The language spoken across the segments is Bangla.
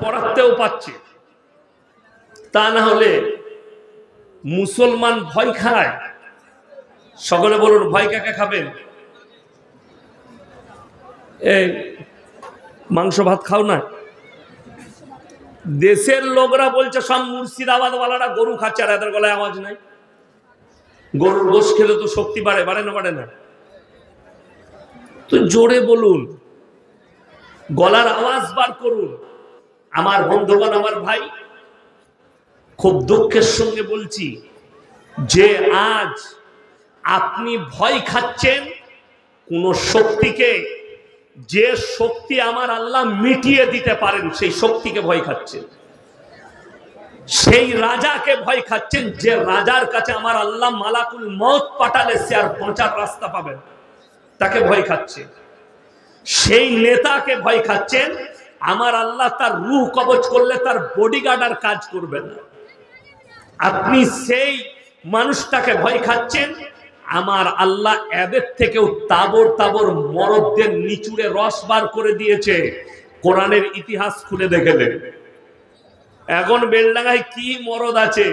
পড়াতেও পাচ্ছে, তা না হলে মুসলমান ভয় খায়। সকলে বলুন ভয় কাকে খাবেন? এই মাংস ভাত খাও না। দেশের লোকরা বলছে সব মুর্শিদাবাদ ওয়ালারা গরু খাচ্ছে, আর এদের গলায় আওয়াজ নাই। গরুর গোশ খেলে তো শক্তি বাড়ে, বাড়ে না? বাড়ে না? তো জোরে বলুন, গলার আওয়াজ বার করুন। আমার বন্ধুগণ, আমার ভাই, খুব দুঃখের সঙ্গে বলছি যে আজ আপনি ভয় খাচ্ছেন কোন শক্তিকে, যে শক্তি আমার আল্লাহ মিটিয়ে দিতে পারেন, সেই শক্তিকে ভয় খাচ্ছেন। সেই রাজাকে ভয় খাচ্ছেন, যে রাজার কাছে আমার আল্লাহ মালাকুল মউত পাঠালে সে আর বাঁচার রাস্তা পাবেন, তাকে ভয় খাচ্ছেন। সেই নেতাকে ভয় খাচ্ছেন, আমার আল্লাহ তার রূহ কবজ করলে তার বডিগার্ড আর কাজ করবে না। আপনি সেই মানুষটাকে ভয় খাচ্ছেন, আমার আল্লাহ এদের থেকেও তাবর তাবর মরদদের নিচুড়ে রস বার করে দিয়েছে। কোরআনের ইতিহাস খুলে দেখেলে এখন বেলডাঙ্গায় কি মরদ আছে,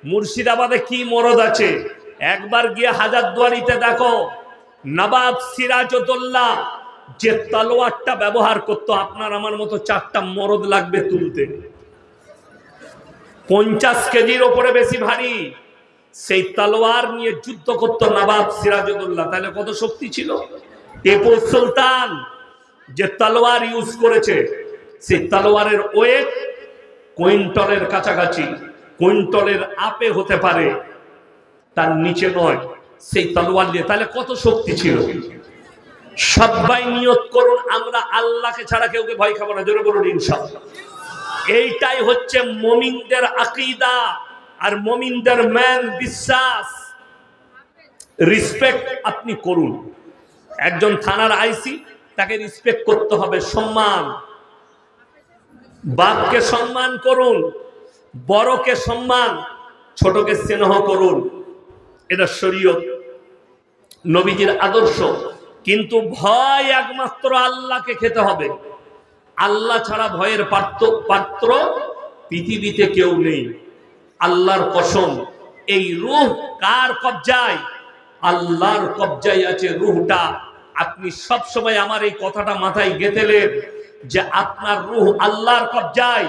মুর্শিদাবাদে কি মরদ আছে। একবার গিয়ে হাজারদুয়ারিতে দেখো, নবাব সিরাজউদ্দৌলা যে তলোয়ারটা ব্যবহার করতো, আপনার আমার মতো 4টা মরদ লাগবে তুলতে, 50 কেজির ওপরে বেশি ভারী। সেই তলোয়ার নিয়ে যুদ্ধ করতো নবাব সিরাজউদ্দৌলা। তাহলে কত শক্তি ছিল। টিপু সুলতান যে তলোয়ার ইউজ করেছে, সেই তলোয়ারের ওয়েট কুইন্টলের কাছাকাছি, কুইন্টলের আপে হতে পারে, তার নিচে নয়। সেই তলোয়ার দিয়ে তাহলে কত শক্তি ছিল। সবাই নিয়ত করুন, আমরা আল্লাহকে ছাড়া কেউকে ভয় খাবো না। জোরে বলুন ইনশাআল্লাহ। এইটাই হচ্ছে মুমিনদের আকীদা আর মুমিনদের ম্যান বিশ্বাস। রিসপেক্ট আপনি করুন। একজন থানার আইসি, তাকে রিসপেক্ট করতে হবে, সম্মান। বাপকে সম্মান করুন, বড়কে সম্মান, ছোটকে স্নেহ করুন। এটা শরীয়ত, নবীজির আদর্শ। কিন্তু ভয় একমাত্র আল্লাহকে খেতে হবে। আল্লাহ ছাড়া ভয়ের পাত্র পৃথিবীতে কেউ নেই। আল্লাহর কসম, এই রূহ কার কবজায়? আল্লাহর কবজায় আছে রূহটা। আপনি সব সময় আমার এই কথাটা মাথায় গেঁথেলেন যে আপনার রূহ আল্লাহর কবজায়,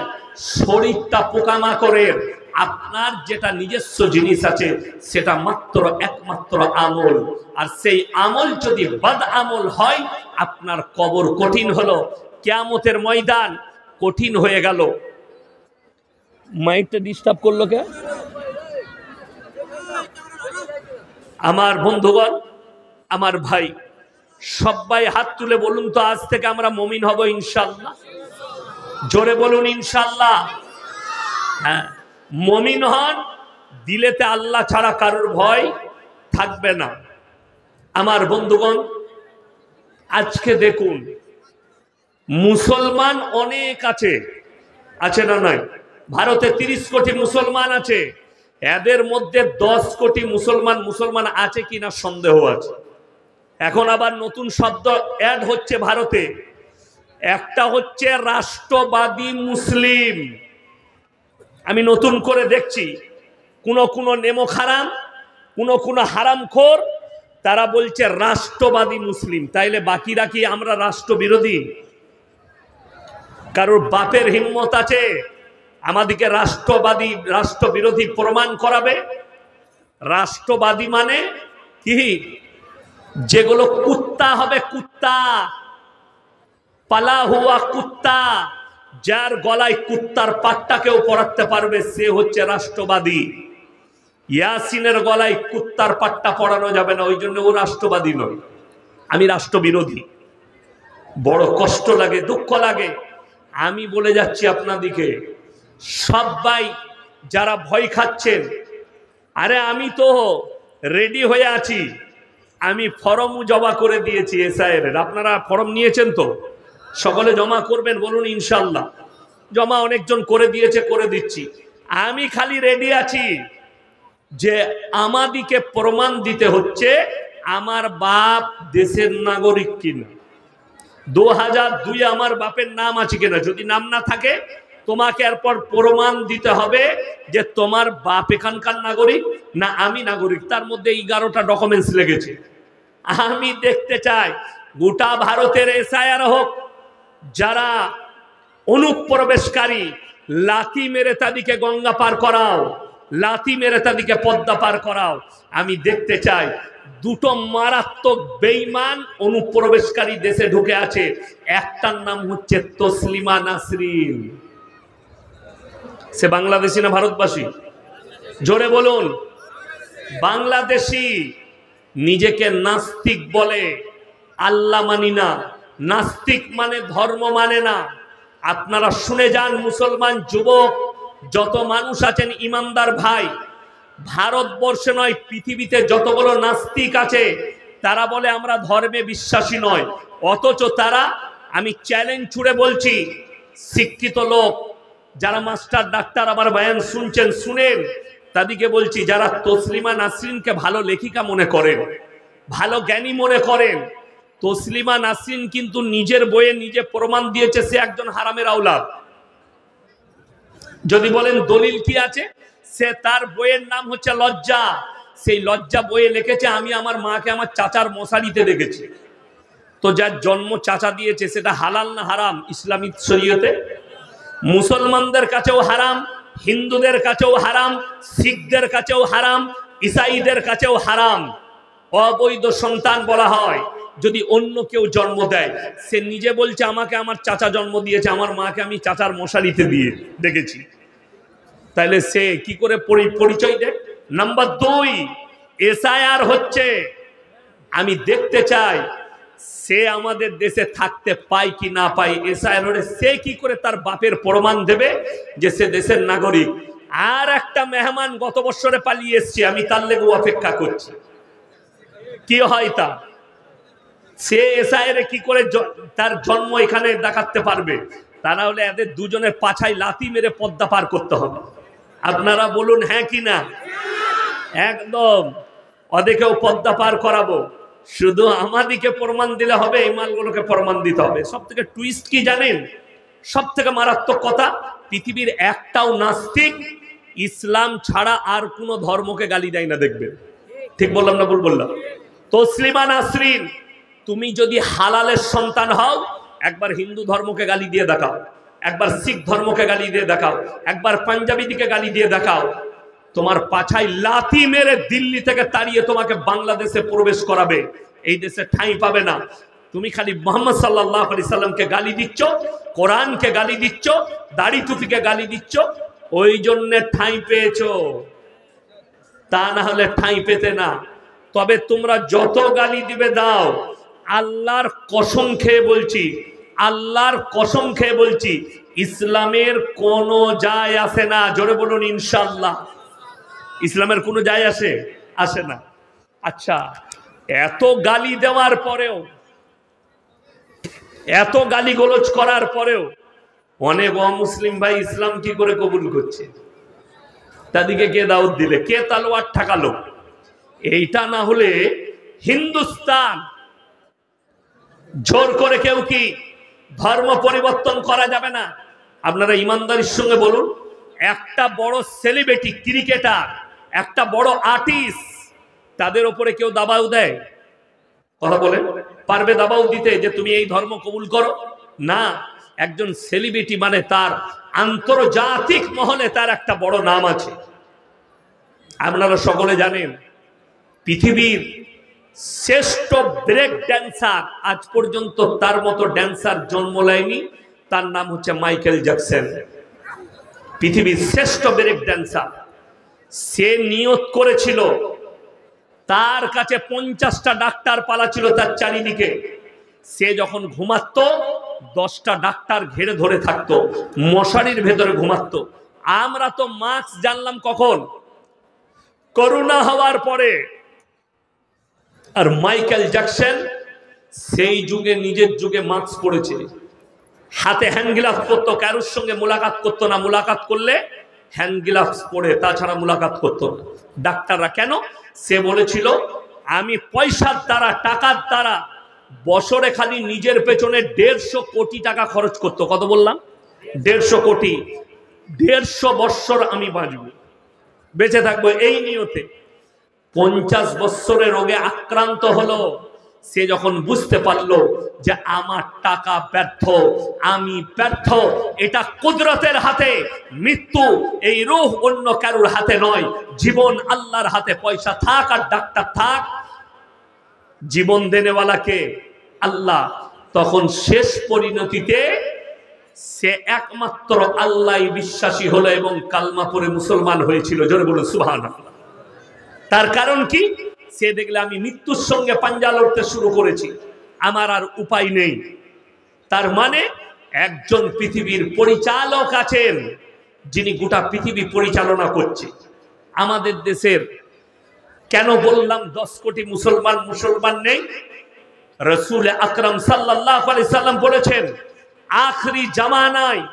শরীরটা পোকামাকড়ের। আপনার যেটা নিজস্ব জিনিস আছে সেটা মাত্র একমাত্র আমল। আর সেই আমল যদি বদ আমল হয়, আপনার কবর কঠিন হলো, কিয়ামতের ময়দান কঠিন হয়ে গেল। মাইকটা ডিস্টার্ব করলো কে? আমার বন্ধুগণ, আমার ভাই, সবাই হাত তুলে বলুন তো, আজ থেকে আমরা মুমিন হব ইনশাআল্লাহ। জোরে বলুন ইনশাআল্লাহ। হ্যাঁ, মুমিন হন, দিলেতে আল্লাহ ছাড়া কারোর ভয় থাকবে না। আমার বন্ধুগণ, আজকে দেখুন, মুসলমান অনেক আছে, আছে না নাই? ভারতে 30 কোটি মুসলমান আছে। এদের মধ্যে 10 কোটি মুসলমান আছে কিনা সন্দেহ আছে। এখন আবার নতুন শব্দ অ্যাড হচ্ছে ভারতে, একটা হচ্ছে রাষ্ট্রবাদী মুসলিম। আমি নতুন করে দেখছি, কোন নেমো খারাম, কোন হারামখোর, তারা বলছে রাষ্ট্রবাদী মুসলিম। তাইলে বাকিরা কি আমরা রাষ্ট্রবিরোধী? কারোর বাপের হিম্মত আছে আমাদেরকে রাষ্ট্রবাদী রাষ্ট্রবিরোধী প্রমাণ করাবে? রাষ্ট্রবাদী মানে কি? যেগুলো কুত্তা হবে, কুত্তা, পালা হুয়া কুত্তা, যার গলায় কুত্তার পাট্টাকেও পরাতে পারবে, সে হচ্ছে রাষ্ট্রবাদী। ইয়াসিনের গলায় কুত্তার পাট্টা পরানো যাবে না, ওই জন্য ও রাষ্ট্রবাদী নয়। আমি রাষ্ট্রবিরোধী। বড় কষ্ট লাগে, দুঃখ লাগে। আমি বলে যাচ্ছি আপনাদিকে, সবাই যারা ভয় খাচ্ছেন, আরে আমি তো রেডি হয়ে আছি। আমি ফর্মও জমা করে দিয়েছি এসআইয়ের। আপনারা ফর্ম নিয়েছেন তো? সকলে জমা করবেন, বলুন ইনশাআল্লাহ। জমা অনেকজন করে দিয়েছে, করে দিচ্ছি। আমি খালি রেডি আছি যে আমাদিকে প্রমাণ দিতে হচ্ছে আমার বাপ দেশের নাগরিক কিনা, 2002 আমার বাপের নাম আছে কিনা। যদি নাম না থাকে তোমাকে এরপর প্রমাণ দিতে হবে যে তোমার বাপ এখানকার নাগরিক না আমি নাগরিক। তার মধ্যে 11টা ডকুমেন্টস লেগেছে। আমি দেখতে চাই গোটা ভারতের এসআইআর হোক, যারা অনুপ্রবেশকারী লাথি মেরে তাদেরকে গঙ্গা পার করাও, লাথি মেরে তাদেরকে পদ্মা পার করাও। আমি দেখতে চাই দুটো মারাত্মক বেঈমান অনুপ্রবেশকারী দেশে ঢুকে আছে। একটার নাম হচ্ছে তসলিমা নাসরিন। সে বাংলাদেশি না ভারতবাসী? জোরে বলুন। বাংলাদেশি। নিজেকে নাস্তিক বলে, আল্লাহ মানি না। নাস্তিক মানে ধর্ম মানে না। আপনারা শুনে যান, মুসলমান যুবক যত মানুষ আছেন ইমানদার ভাই, ভারতবর্ষে নয় পৃথিবীতে যতগুলো নাস্তিক আছে তারা বলে আমরা ধর্মে বিশ্বাসী নয়। অথচ তারা, আমি চ্যালেঞ্জ ছুড়ে বলছি, শিক্ষিত লোক যারা মাস্টার ডাক্তার আমার বয়ান শুনছেন শুনেন, তাদেরকে বলছি যারা তসলিমা নাসরিনকে ভালো লেখিকা মনে করেন, ভালো জ্ঞানী মনে করেন, তসলিমা নাসরিন কিন্তু নিজের বইয়ে নিজে প্রমাণ দিয়েছে সে একজন হারামের আওলাদ। যদি বলেন দলিল কি আছে, সে তার বইয়ের নাম হচ্ছে লজ্জা। সেই লজ্জা বইয়ে লিখেছে আমি আমার মাকে আমার চাচার মশারিতে দেখেছি। তো যার জন্ম চাচা দিয়েছে সেটা হালাল না হারাম ইসলামিক শরীয়তে? মুসলমানদের কাছেও হারাম, হিন্দুদের কাছেও হারাম, শিখদের কাছেও হারাম, ইসাইদের কাছেও হারাম। অবৈধ সন্তান বলা হয় যদি অন্য কেউ জন্ম দেয়। সে নিজে বলছে আমাকে আমার চাচা জন্ম দিয়েছে, আমার মাকে আমি চাচার মশারিতে দিয়ে দেখেছি। তাহলে সে কি করে পরিচয় দেয়? নাম্বার 2, এসআইআর হচ্ছে। আমি দেখতে চাই সে আমাদের দেশে থাকতে পায় কি না পায়। এসআইআর হলে সে কি করে তার বাপের প্রমাণ দেবে যে সে দেশের নাগরিক? আর একটা মেহমান গত বছরে পালিয়ে এসছে, আমি তার লেগে অপেক্ষা করছি কি হয় তা। সে এসআইআর কি করে তার জন্ম এখানে দেখাতে পারবে? তা না হলে এদের দুজনের পাছায় লাথি মেরে পদ্মা পার করতে হবে। আপনারা বলুন হ্যাঁ কি না? একদম। ওদেরকেও পদ্মা পার করাবো। শুধু আমাদিকে প্রমাণ দিলে হবে, এই মালগুলোকে প্রমাণ দিতে হবে। সব থেকে টুইস্ট কি জানেন? সব থেকে মারাত্মক কথা, পৃথিবীর একটাও নাস্তিক ইসলাম ছাড়া আর কোনো ধর্মকে গালি দেয় না, দেখবেন। ঠিক বললাম না ভুল বললাম? তসলিমা নাসরিন, তুমি যদি হালালের সন্তান হও, একবার হিন্দু ধর্মকে গালি দিয়ে দেখাও, একবার শিখ ধর্মকে গালি দিয়ে দেখাও, একবার পাঞ্জাবি দিকে গালি দিয়ে দেখাও, তোমার পাছায় লাথি মেরে দিল্লি থেকে তাড়িয়ে তোমাকে বাংলাদেশে প্রবেশ করাবে। এই দেশে ঠাঁই পাবে না। তুমি খালি মুহাম্মদ সাল্লাল্লাহু আলাইহি সাল্লামকে গালি দিচ্ছ, কোরআনকে গালি দিচ্ছ, দাড়ি টুপিকে গালি দিচ্ছ, ওই জন্য ঠাঁই পেয়েছো। তা না হলে ঠাঁই পেতে না। তবে তোমরা যত গালি দিবে দাও, আল্লাহর কসম খেয়ে বলছি, আল্লাহর কসম খেয়ে বলছি, ইসলামের কোনো যায় আসে না। জোরে বলুন ইনশাআল্লাহ। ইসলামের কোনো যায় আসে না। আচ্ছা, এত গালি দেওয়ার পরেও, এত গালি গোলজ করার পরেও অনেক অমুসলিম ভাই ইসলাম কি করে কবুল করছে? তাদেরকে কে দাওয়াত দিলে, কে তালোয়ার ঠাকালো? এইটা না হলে হিন্দুস্তান জোর করে কেউ কি ধর্ম পরিবর্তন করা যাবে না। আপনারা ইমানদারির সঙ্গে বলুন, একটা বড় সেলিব্রিটি ক্রিকেটার, একটা বড় আর্টিস্ট, তাদের উপরে কেউ দাবাও দেয়? কথা বলেন, পারবে দাবাও দিতে যে তুমি এই ধর্ম কবুল করো? না। একজন সেলিব্রিটি মানে তার আন্তর্জাতিক মহলে তার একটা বড় নাম আছে। আপনারা সকলে জানেন পৃথিবীর শ্রেষ্ঠ ব্রেক ড্যান্সার, আজ পর্যন্ত তার মতো ড্যান্সার জন্ম নেয়নি। তার নাম হচ্ছে মাইকেল জ্যাকসন। পৃথিবীর শ্রেষ্ঠ ব্রেক ড্যান্সার। সে নিয়ত করেছিল, তার কাছে 50টা ডাক্তার পালা ছিল তার চারিদিকে। সে যখন ঘুমাতো 10টা ডাক্তার ঘিরে ধরে থাকতো, মশারির ভেতরে ঘুমাতো। আমরা তো মাস্ক জানলাম কখন? করোনা হওয়ার পরে। আর মাইকেল জ্যাকসন সেই যুগে, নিজের যুগে মাস্ক পরেছে, হাতে হ্যান্ড গ্লাভস পরতো, কারোর সঙ্গে মোলাকাত করতো না, মোলাকাত করলে হ্যান্ড গ্লাভস পরে, তাছাড়া মোলাকাত করতো না। ডাক্তাররা কেন? সে বলেছিল আমি পয়সার দ্বারা, টাকার দ্বারা বছরে খালি নিজের পেছনে 150 কোটি টাকা খরচ করতো। কত বললাম? 150 কোটি, 150 বৎসর আমি বাঁচব, বেঁচে থাকবো এই নিয়তে। 50 বৎসরে রোগে আক্রান্ত হলো। সে যখন বুঝতে পারলো যে আমার টাকা ব্যর্থ, আমি ব্যর্থ, এটা কুদরতের হাতে, মৃত্যু এই রূহ অন্য কারোর হাতে নয়, জীবন আল্লাহর হাতে। পয়সা থাক আর ডাক্তার থাক, জীবন দেনেওয়ালাকে আল্লাহ। তখন শেষ পরিণতিতে সে একমাত্র আল্লাহ বিশ্বাসী হলো এবং কালমা পড়ে মুসলমান হয়েছিল। জোরে বলুন সুবহানাল্লাহ। তার কারণ কি? সে দেখলে আমি মৃত্যুর সঙ্গে পাঞ্জা লড়তে শুরু করেছি, আমার আর উপায় নেই। তার মানে একজন পৃথিবীর পরিচালক আছেন, যিনি গোটা পৃথিবী পরিচালনা করছে। আমাদের দেশের কেন বললাম 10 কোটি মুসলমান নেই? রাসূল আকরাম সাল্লাল্লাহু আলাইহি সাল্লাম বলেছেন, আখরি জামানায়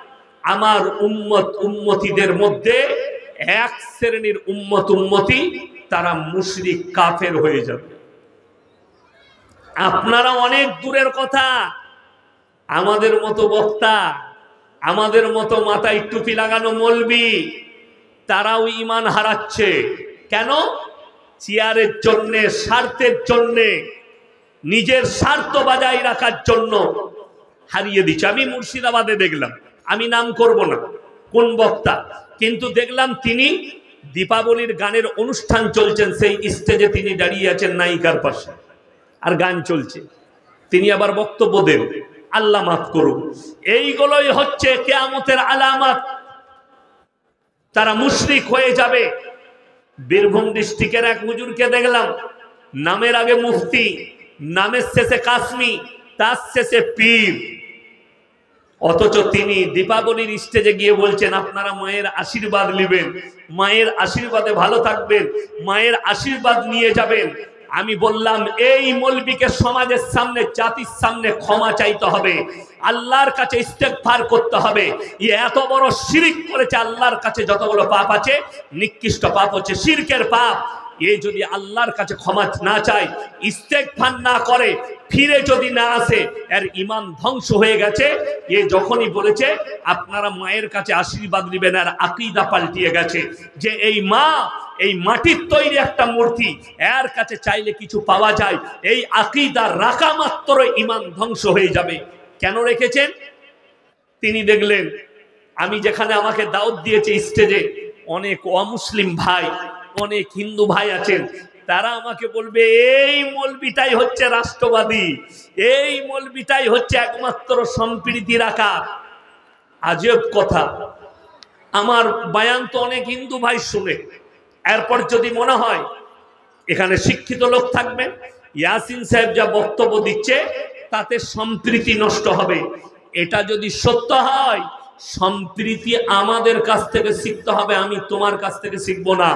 আমার উম্মতিদের মধ্যে এক শ্রেণীর উম্মতি তারা মুশরিক কাফের হয়ে যাবে। আপনারা অনেক দূরের কথা, আমাদের মতো বক্তা, আমাদের মতো মাথায় টুপি লাগানো মৌলবি, তারাও ঈমান হারাচ্ছে। কেন? চেয়ারের জন্য, স্বার্থের জন্য, নিজের স্বার্থ বজায় রাখার জন্য হারিয়ে দিচ্ছে। আমি মুর্শিদাবাদে দেখলাম, আমি নাম করব না কোন বক্তা, কিন্তু দেখলাম তিনি দীপাবলির গানের অনুষ্ঠান চলছেন, সেই স্টেজে তিনি দাঁড়িয়ে আছেন নায়িকার পাশে, আর গান চলছে, তিনি আবার বক্তব্য দেন। আল্লাহ মাফ করুন। এইগুলোই হচ্ছে কিয়ামতের আলামত। তারা মুশরিক হয়ে যাবে। বীরভূম ডিস্ট্রিক্টের এক হুজুরকে দেখলাম, নামের আগে মুফতি, নামের শেষে কাসমি, তার শেষে পীর, অথচ তিনি দীপাবলির স্টেজে গিয়ে বলছেন আপনারা মায়ের আশীর্বাদ নেবেন, মায়ের আশীর্বাদে ভালো থাকবেন, মায়ের আশীর্বাদ নিয়ে যাবেন। আমি বললাম এই মৌলবীকে সমাজের সামনে, জাতির সামনে ক্ষমা চাইতে হবে, আল্লাহর কাছে ইস্তেগফার করতে হবে। এত বড় শিরক করেছে, আল্লাহর কাছে যত বড় পাপ আছে, নিকৃষ্ট পাপ হচ্ছে শিরকের পাপ। এ যদি আল্লাহর কাছে ক্ষমা না চায়, ইস্তেগফার না করে, ফিরে যদি না আসে, এর ঈমান ধ্বংস হয়ে গেছে। এ যখনই বলেছে আপনারা মায়ের কাছে আশীর্বাদ নেবেন, আর আকীদা পাল্টিয়ে গেছে যে এই মা, এই মাটির তৈরি একটা মূর্তি, এর কাছে চাইলে কিছু পাওয়া যায়, এই আকীদা রাখা মাত্র ঈমান ধ্বংস হয়ে যাবে। কেন রেখেছেন? তিনি দেখলেন আমি যেখানে আমাকে দাওয়াত দিয়েছে স্টেজে, অনেক অমুসলিম ভাই, অনেক হিন্দু ভাই আছেন, তারা আমাকে বলবে এই মৌলবিটাই হচ্ছে রাষ্ট্রবাদী, এই মৌলবিটাই হচ্ছে একমাত্র সম্প্রীতি রাখা। আজব কথা। আমার বয়ান তো অনেক হিন্দু ভাই শুনে, এরপর যদি মনে হয় এখানে শিক্ষিত লোক থাকবে, ইয়াসিন সাহেব যা বক্তব্য দিচ্ছে তাতে সম্প্রীতি নষ্ট হবে, এটা যদি সত্য হয়, সম্প্রীতি আমাদের কাছ থেকে শিখতে হবে, আমি তোমার কাছ থেকে শিখবো না।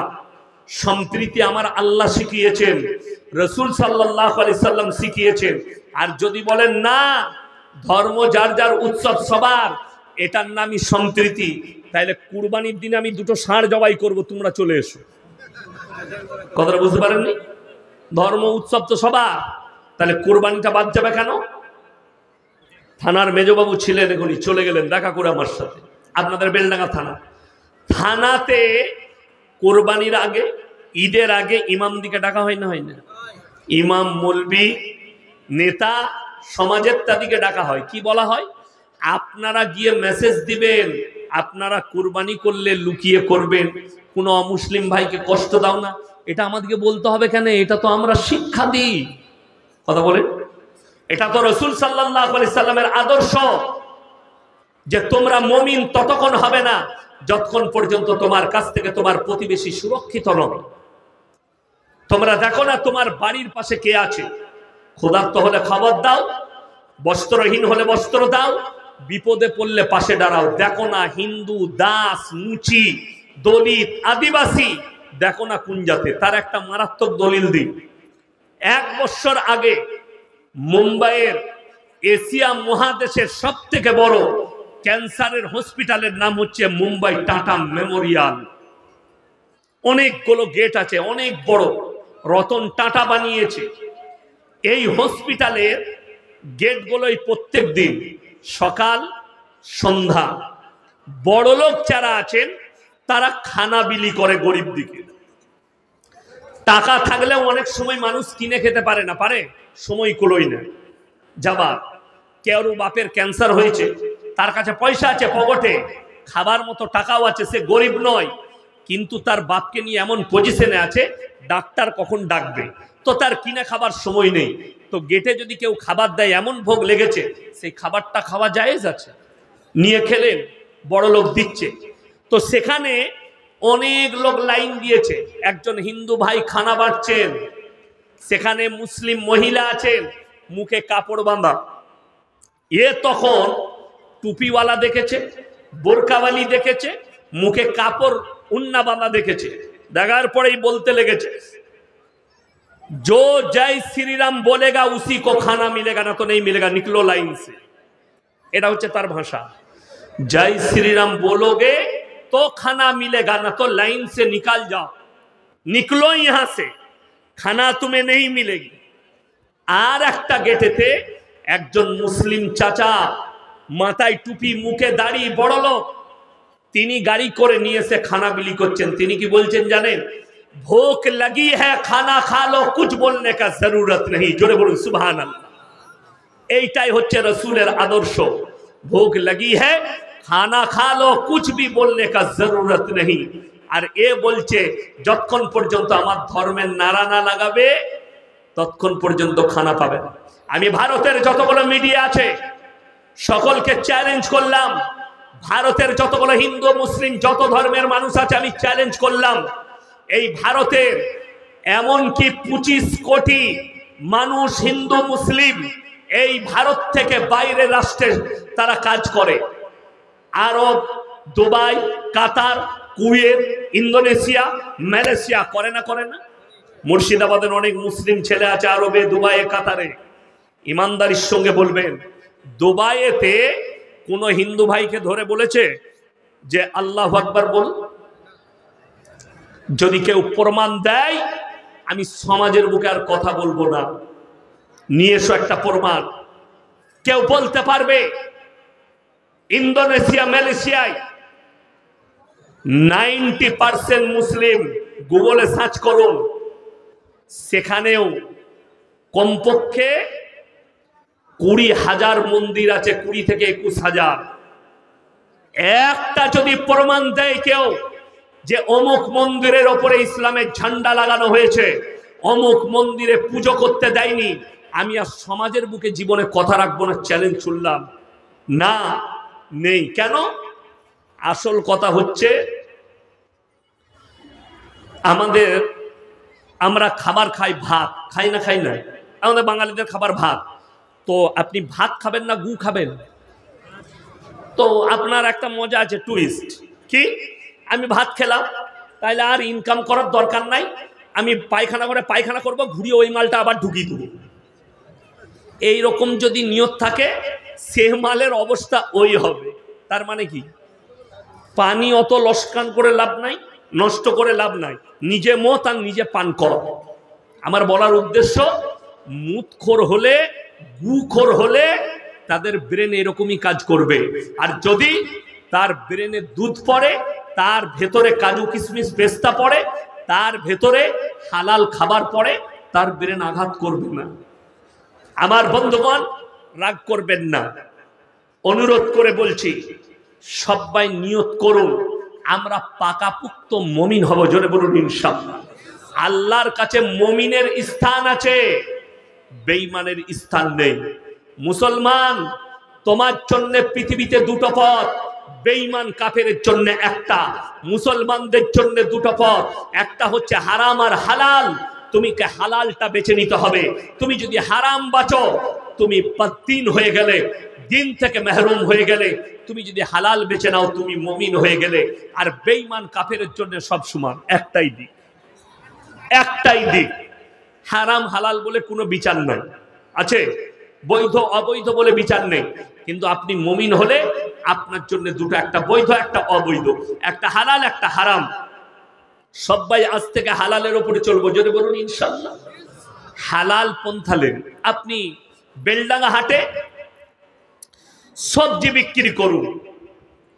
সম্প্রীতি আমার আল্লাহ শিখিয়েছেন, রাসূল সাল্লাল্লাহু আলাইহি সাল্লাম শিখিয়েছেন। আর যদি বলেন না, ধর্ম যার যার, উৎসব সবার, এটার নামই সম্প্রীতি, তাহলে কুরবানির দিনে আমি 2টো ষাঁড় জবাই করব, তোমরা চলে এসো। কথাটা বুঝতে পারেননি? ধর্ম উৎসব তো সবার, তাহলে কুরবানিটা বাদ যাবে কেন? থানার মেজবাবু ছিলেন, এখনই চলে গেলেন দেখা করে আমার সাথে, আপনাদের বেলডাঙ্গা থানাতে কোরবানির আগে, ঈদের আগে ইমামদিকে ডাকা হয় না, হয় না? ইমাম, মৌলবি, নেতা, সমাজের তাদিকে ডাকা হয়। কি বলা হয়? আপনারা গিয়ে মেসেজ দিবেন, আপনারা কুরবানি করলে লুকিয়ে করবেন, কোনো অমুসলিম ভাইকে কষ্ট দাও না। এটা আমাদেরকে বলতে হবে কেন? এটা তো আমরা শিক্ষা দিই। কথা বলেন, এটা তো রাসূল সাল্লাল্লাহু আলাইহি সাল্লামের আদর্শ, যে তোমরা মুমিন ততক্ষণ হবে না যতক্ষণ পর্যন্ত তোমার কাছ থেকে তোমার প্রতিবেশী সুরক্ষিত নয়। তোমরা দেখো না তোমার বাড়ির পাশে কে আছে, ক্ষুধার্ত হলে খাবার দাও, বস্ত্রহীন হলে বস্ত্র দাও, বিপদে পড়লে পাশে দাঁড়াও। দেখো না হিন্দু, দাস, মুচি, দলিত, আদিবাসী, দেখো না কোন জাতে। তার একটা মারাত্মক দলিল দিই। 1 বছর আগে মুম্বাইয়ের, এশিয়া মহাদেশের সব থেকে বড় ক্যান্সারের হসপিটালের নাম হচ্ছে মুম্বাই টাটা মেমোরিয়াল। অনেকগুলো গেট আছে, অনেক বড়, রতন টাটা বানিয়েছে। এই হসপিটালের গেটগুলোই প্রত্যেক দিন সকাল সন্ধ্যা বড়লোক যারা আছেন তারা খানা বিলি করে গরিব দিকে। টাকা থাকলেও অনেক সময় মানুষ কিনে খেতে পারে না, পারে সময় কুলোই না যাবার। কেউ বাপের ক্যান্সার হয়েছে, তার কাছে পয়সা আছে পকেটে, খাবার মতো টাকাও আছে, সে গরিব নয়, কিন্তু তার বাপকে নিয়ে এমন পজিশনে আছে ডাক্তার কখন ডাকবে, তো তার কিনে খাবার সময় নেই। তো গেটে যদি কেউ খাবার দেয়, এমন ভোগ লেগেছে, সেই খাবারটা খাওয়া জায়েজ আছে, নিয়ে খেলেন, বড় লোক দিচ্ছে। তো সেখানে অনেক লোক লাইন দিয়েছে, একজন হিন্দু ভাই খানা বাড়ছেন, সেখানে মুসলিম মহিলা আছেন মুখে কাপড় বাঁধা। এ তখন টুপিওয়ালা দেখেছে, বোরকাওয়ালি দেখেছে, মুখে কাপড় উন্না বাঁধা দেখেছে, দেখার পরেই বলতে লেগেছে, जो जय श्री राम बोलेगा उसी को खाना मिलेगा, ना तो नहीं मिलेगा, निकलो लाइन से। এটা হচ্ছে তার ভাষা, जय श्री राम बोलोगे तो खाना मिलेगा, ना तो लाइन से निकाल जाओ, निकलो यहां से, खाना तुम्हें नहीं मिलेगी। আর একটা গেটেতে একজন মুসলিম চাচা, মাথায় টুপি, মুখে দাড়ি, বড় লোক, তিনি গাড়ি করে নিয়ে এসে খানা বিলি করছেন। তিনি কি বলছেন জানেন? भूख लगी है खाना खा लो, कुछ बोलने का जरूरत नहीं। जोरे बोलুন সুবহানাল্লাহ। এইটাই হচ্ছে রাসূলের আদর্শ, भूख लगी है खाना खा लो, कुछ भी बोलने का जरूरत नहीं। আর এ বলছে যতক্ষণ পর্যন্ত আমার ধর্মের নারা না লাগাবে ততক্ষণ পর্যন্ত খানা পাবে না। আমি ভারতের যতগুলো মিডিয়া আছে সকলকে চ্যালেঞ্জ করলাম, ভারতের যতগুলো হিন্দু মুসলিম যত ধর্মের মানুষ আছে আমি চ্যালেঞ্জ করলাম, এই ভারতের এমনকি 25 কোটি মানুষ হিন্দু মুসলিম এই ভারত থেকে বাইরের রাষ্ট্রে তারা কাজ করে, আরব, দুবাই, কাতার, কুয়েত, ইন্দোনেশিয়া, মালয়েশিয়া, করে না করে না? মুর্শিদাবাদের অনেক মুসলিম ছেলে আছে আরবে, দুবাইয়ে, কাতারে। ইমানদারির সঙ্গে বলবেন, দুবাইয়েতে কোন হিন্দু ভাইকে ধরে বলেছে যে আল্লাহু আকবার বল? যদি কেউ প্রমাণ দেয় আমি সমাজের বুকে আর কথা বলবো না, নিয়ে এসো একটা প্রমাণ। কেউ বলতে পারবে? ইন্দোনেশিয়া, মালয়েশিয়ায় 90% মুসলিম, গুগলে সার্চ করুন, সেখানেও কমপক্ষে 20,000 মন্দির আছে, 20 থেকে 21,000। একটা যদি প্রমাণ দেয় কেউ যে অমুক মন্দিরের ওপরে ইসলামের ঝান্ডা লাগানো হয়েছে, অমুক মন্দিরে পুজো করতে দেয়নি, আমি আর সমাজের বুকে জীবনে কথা রাখবো না, চ্যালেঞ্জ শুনলাম না, নেই। কেন? আসল কথা হচ্ছে আমরা খাবার খাই, ভাত খাই না, খাই না? আমাদের বাঙালিদের খাবার ভাত। তো আপনি ভাত খাবেন না গু খাবেন? তো আপনার একটা মজা আছে, টুইস্ট কি, আমি ভাত খেলাম তাইলে আর ইনকাম করার দরকার নাই, আমি পায়খানা করে পায়খানা করব, ঘুরিয়ে ওই মালটা আবার ঢুকিয়ে দেবো। এইরকম যদি নিয়ত থাকে সে মালের অবস্থা ওই হবে। তার মানে কি? পানি অত লস্কান করে লাভ নাই, নষ্ট করে লাভ নাই, নিজে মত আর নিজে পান কর। আমার বলার উদ্দেশ্য, মুতখোর হলে, গুখোর হলে তাদের ব্রেন এরকমই কাজ করবে। আর যদি তার ব্রেনে দুধ পড়ে, তার ভেতরে কাজু কিশমিশ পেস্তা পড়ে, তার ভেতরে হালাল খাবার পড়ে, তার ব্রেন আঘাত করবে না। আমার বন্ধুগণ, রাগ করবেন না, অনুরোধ করে বলছি, সবাই নিয়ত করুন আমরা পাকাপুক্ত মুমিন হব। জোরে বলুন ইনশাআল্লাহ। আল্লাহর কাছে মুমিনের স্থান আছে, বেঈমানের স্থান নেই। মুসলমান, তোমার জন্য পৃথিবীতে দুটো পথ, বেঈমান কাফেরের জন্য একটা, মুসলমানদের জন্য দুটো পথ, একটা হচ্ছে হারাম আর হালাল। তুমি কে হালালটা বেছে নিতে হবে। তুমি যদি হারাম বাঁচো তুমি বদদিন হয়ে গেলে, দিন থেকে মেহরুম হয়ে গেলে। তুমি যদি হালাল বেছে নাও তুমি মুমিন হয়ে গেলে। আর বেঈমান কাফেরের জন্য সব সমান, একটাই দিক, একটাই দিক। হারাম হালাল বলে কোনো বিচার নাই, আছে বৈধ অবৈধ বলে বিচার নেই। কিন্তু আপনি মুমিন হলে আপনার জন্য দুটো, একটা বৈধ একটা অবৈধ, একটা হালাল একটা হারাম। সবাই আজ থেকে হালালের উপরে চলবো। যদি বলুন ইনশাআল্লাহ। হালাল পন্থালেন, আপনি বেলডাঙ্গা হাটে সবজি বিক্রি করুন,